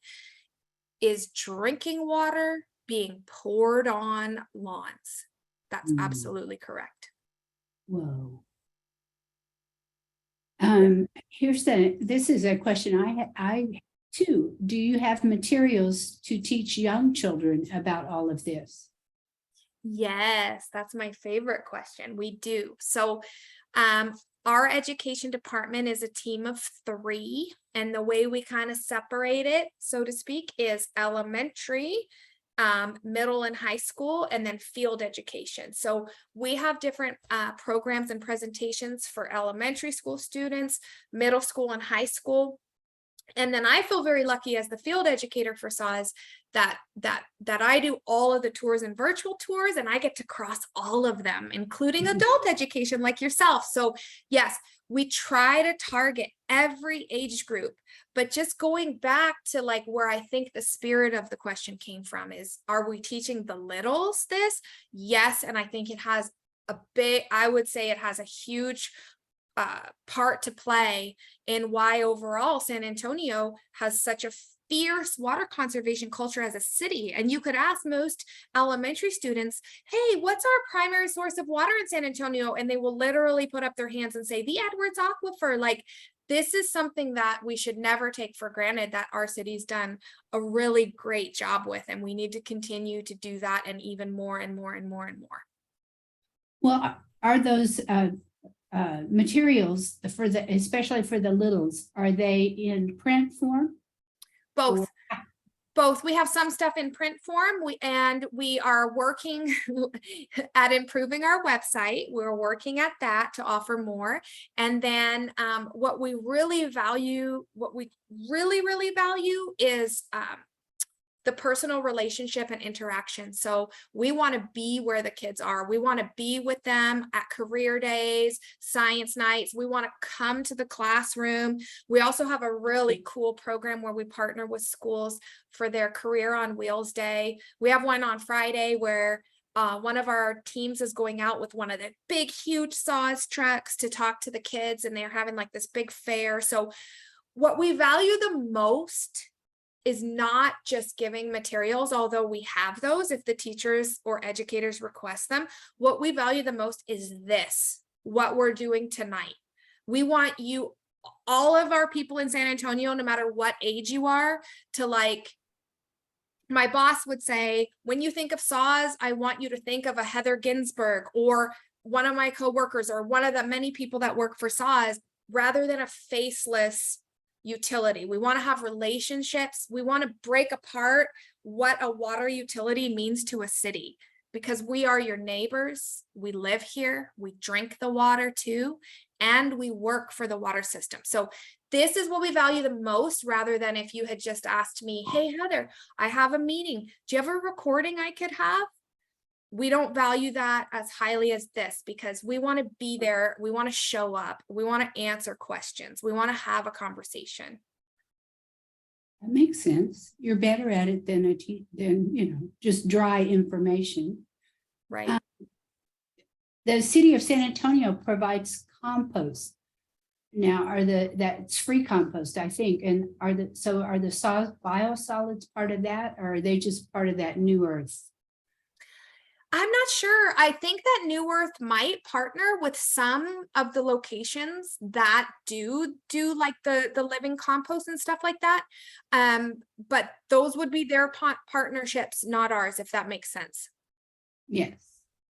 is drinking water being poured on lawns. That's absolutely correct. Whoa. This is a question I too. Do you have materials to teach young children about all of this? Yes, that's my favorite question. We do. So our education department is a team of 3, and the way we kind of separate it, so to speak, is elementary, middle and high school, and then field education. So we have different programs and presentations for elementary school students, middle school and high school. And then I feel very lucky as the field educator for SAWS that I do all of the tours and virtual tours, and I get to cross all of them, including adult education like yourself. So yes, we try to target every age group, but just going back to like where I think the spirit of the question came from is, are we teaching the littles this? Yes. And I think it has I would say it has a huge part to play in why overall San Antonio has such a fierce water conservation culture as a city. And you could ask most elementary students, hey, what's our primary source of water in San Antonio? And they will literally put up their hands and say, the Edwards Aquifer. Like, this is something that we should never take for granted that our city's done a really great job with. And we need to continue to do that, and even more and more and more and more. Well, are those materials especially for the littles, are they in print form? Both. We have some stuff in print form, we are working at improving our website. We're working at that to offer more. And then what we really value is the personal relationship and interaction. So we want to be where the kids are. We want to be with them at career days, science nights. We want to come to the classroom. We also have a really cool program where we partner with schools for their Career on Wheels Day. We have one on Friday where one of our teams is going out with one of the big, huge SAWS trucks to talk to the kids, and they're having like this big fair. So what we value the most is not just giving materials, although we have those if the teachers or educators request them. What we value the most is this, what we're doing tonight. We want you, all of our people in San Antonio, no matter what age you are, to like, my boss would say, when you think of SAWS, I want you to think of a Heather Ginsburg or one of my coworkers or one of the many people that work for SAWS, rather than a faceless utility. We want to have relationships. We want to break apart what a water utility means to a city, because we are your neighbors. We live here. We drink the water too, and we work for the water system. So this is what we value the most, rather than if you had just asked me, hey, Heather, I have a meeting. Do you have a recording I could have? We don't value that as highly as this, because we want to be there. We want to show up. We want to answer questions. We want to have a conversation. That makes sense. You're better at it than just dry information. Right. The city of San Antonio provides compost. Now, that's free compost, I think. And are the biosolids part of that, or are they just part of that new earth? I'm not not sure. I think that New Earth might partner with some of the locations that do like the living compost and stuff like that. But those would be their partnerships, not ours, if that makes sense. Yes.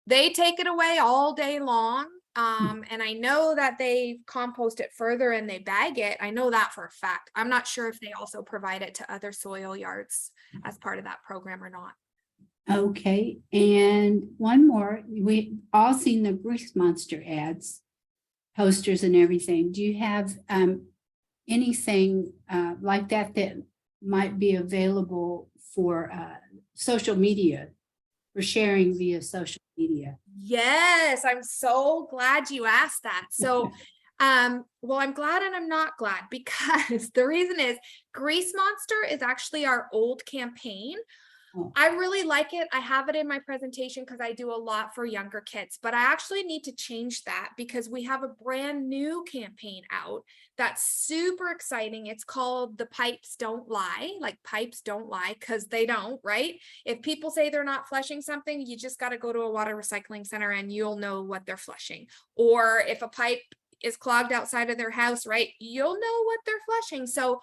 They take it away all day long. And I know that they compost it further and they bag it. I know that for a fact. I'm not sure if they also provide it to other soil yards as part of that program or not. Okay, and one more. We all seen the Grease Monster ads, posters and everything. Do you have anything like that that might be available for social media, for sharing via social media? Yes, I'm so glad you asked that. So, well, I'm glad and I'm not glad, because the reason is Grease Monster is actually our old campaign. Oh. I really like it. I have it in my presentation because I do a lot for younger kids, but I actually need to change that because we have a brand new campaign out that's super exciting. It's called The Pipes Don't Lie, like pipes don't lie, because they don't, right? If people say they're not flushing something, you just got to go to a water recycling center and you'll know what they're flushing. Or if a pipe is clogged outside of their house, right, you'll know what they're flushing. So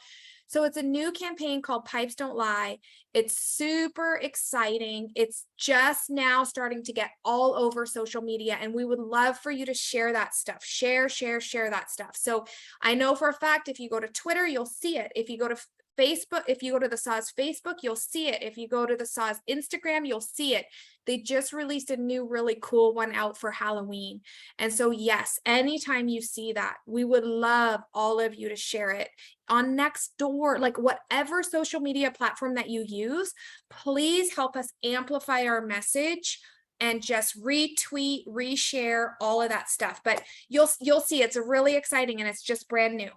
it's a new campaign called Pipes Don't Lie. It's super exciting. It's just now starting to get all over social media, and we would love for you to share that stuff. Share that stuff. So I know for a fact, if you go to Twitter, you'll see it. If you go to Facebook, if you go to the SAWS Facebook, you'll see it. If you go to the SAWS Instagram, you'll see it. They just released a new really cool one out for Halloween. And so yes, anytime you see that, we would love all of you to share it on Nextdoor, like whatever social media platform that you use. Please help us amplify our message and just retweet, reshare, all of that stuff. But you'll see it's really exciting and it's just brand new.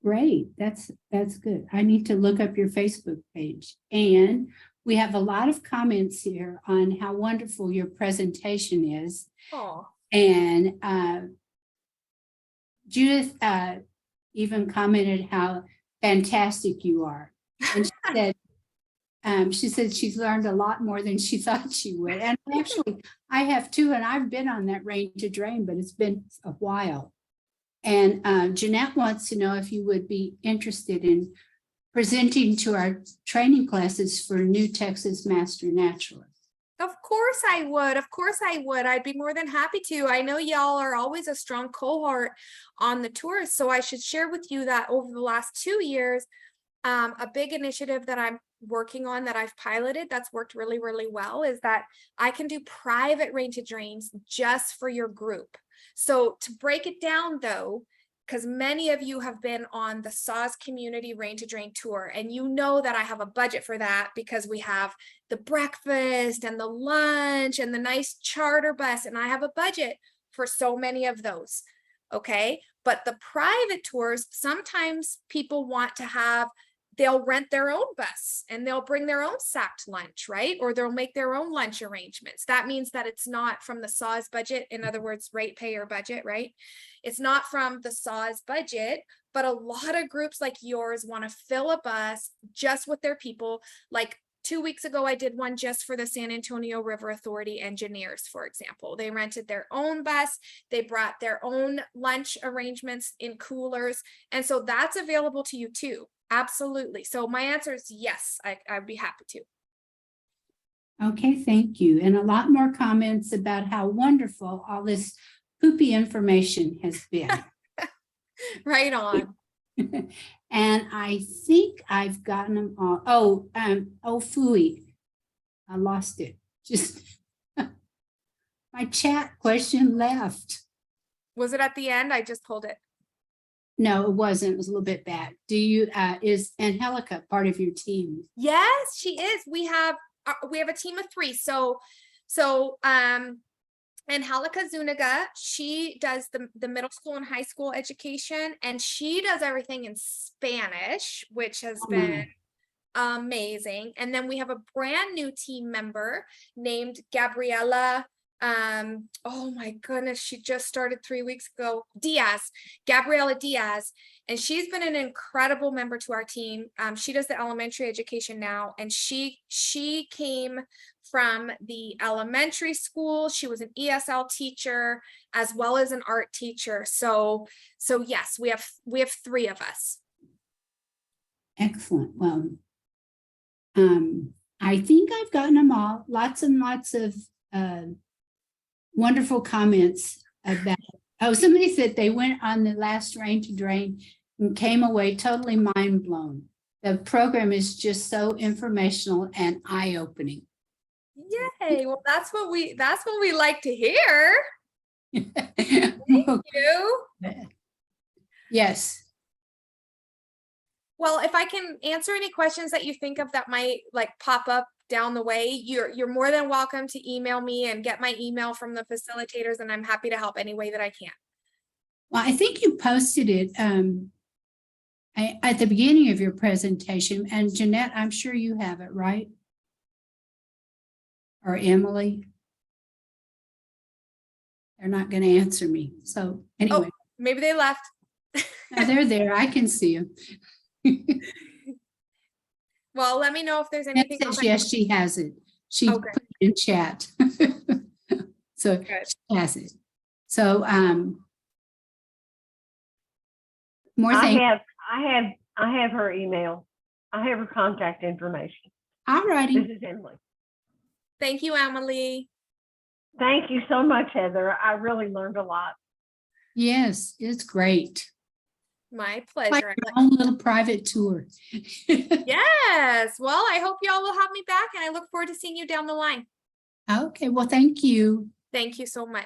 Great, that's good. I need to look up your Facebook page. And we have a lot of comments here on how wonderful your presentation is. Oh, And Judith even commented how fantastic you are. And she said she's learned a lot more than she thought she would. And actually, I have too, and I've been on that rain to drain, but it's been a while. And Jeanette wants to know if you would be interested in presenting to our training classes for New Texas Master Naturalists. of course I would. Of course I would. I'd be more than happy to. I know y'all are always a strong cohort on the tours. So I should share with you that over the last 2 years, a big initiative that I'm working on that I've piloted that's worked really, really well is that I can do private rain to drains just for your group. So to break it down though, because many of you have been on the SAWS community rain to drain tour, and you know that I have a budget for that because we have the breakfast and the lunch and the nice charter bus, and I have a budget for so many of those. Okay, but the private tours, sometimes people want to have, they'll rent their own bus and they'll bring their own sacked lunch, right? Or they'll make their own lunch arrangements. That means that it's not from the SAWS budget. In other words, ratepayer budget, right? It's not from the SAWS budget, but a lot of groups like yours want to fill a bus just with their people. Like 2 weeks ago, I did one just for the San Antonio River Authority engineers, for example. They rented their own bus. They brought their own lunch arrangements in coolers. And so that's available to you too. Absolutely. So my answer is yes, I'd be happy to. Okay, thank you. And a lot more comments about how wonderful all this poopy information has been. Right on. And I think I've gotten them all. Oh, phooey. I lost it. Just my chat question left. Was it at the end? I just pulled it. No, it wasn't. It was a little bit back. Do you, is Angelica part of your team? Yes, she is. We have a team of 3. So Angelica Zuniga, she does the middle school and high school education, and she does everything in Spanish, which has been amazing. And then we have a brand new team member named Gabriela Oh my goodness, she just started 3 weeks ago. Gabriela Diaz, and she's been an incredible member to our team. She does the elementary education now, and she came from the elementary school. She was an ESL teacher as well as an art teacher. So yes, we have 3 of us. Excellent. Well, I think I've gotten them all. Lots and lots of wonderful comments about. Oh, somebody said they went on the last Rain to Drain and came away totally mind blown. The program is just so informational and eye-opening. Yay! Well, that's what we like to hear. Thank you. Yes. Well, if I can answer any questions that you think of that might like pop up down the way, you're more than welcome to email me and get my email from the facilitators, and I'm happy to help any way that I can. Well, I think you posted it at the beginning of your presentation, and Jeanette, I'm sure you have it, right? Or Emily? They're not going to answer me. So anyway. Oh, maybe they left. No, they're there. I can see them. Well, let me know if there's anything else. Yes, she has it. She put it in chat. So Good. she has it. So more things. I have her email. I have her contact information. All righty. This is Emily. Thank you, Emily. Thank you so much, Heather. I really learned a lot. Yes, it's great. My Like pleasure. your own little private tour. Yes. Well, I hope y'all will have me back, and I look forward to seeing you down the line. Okay, well, thank you. Thank you so much.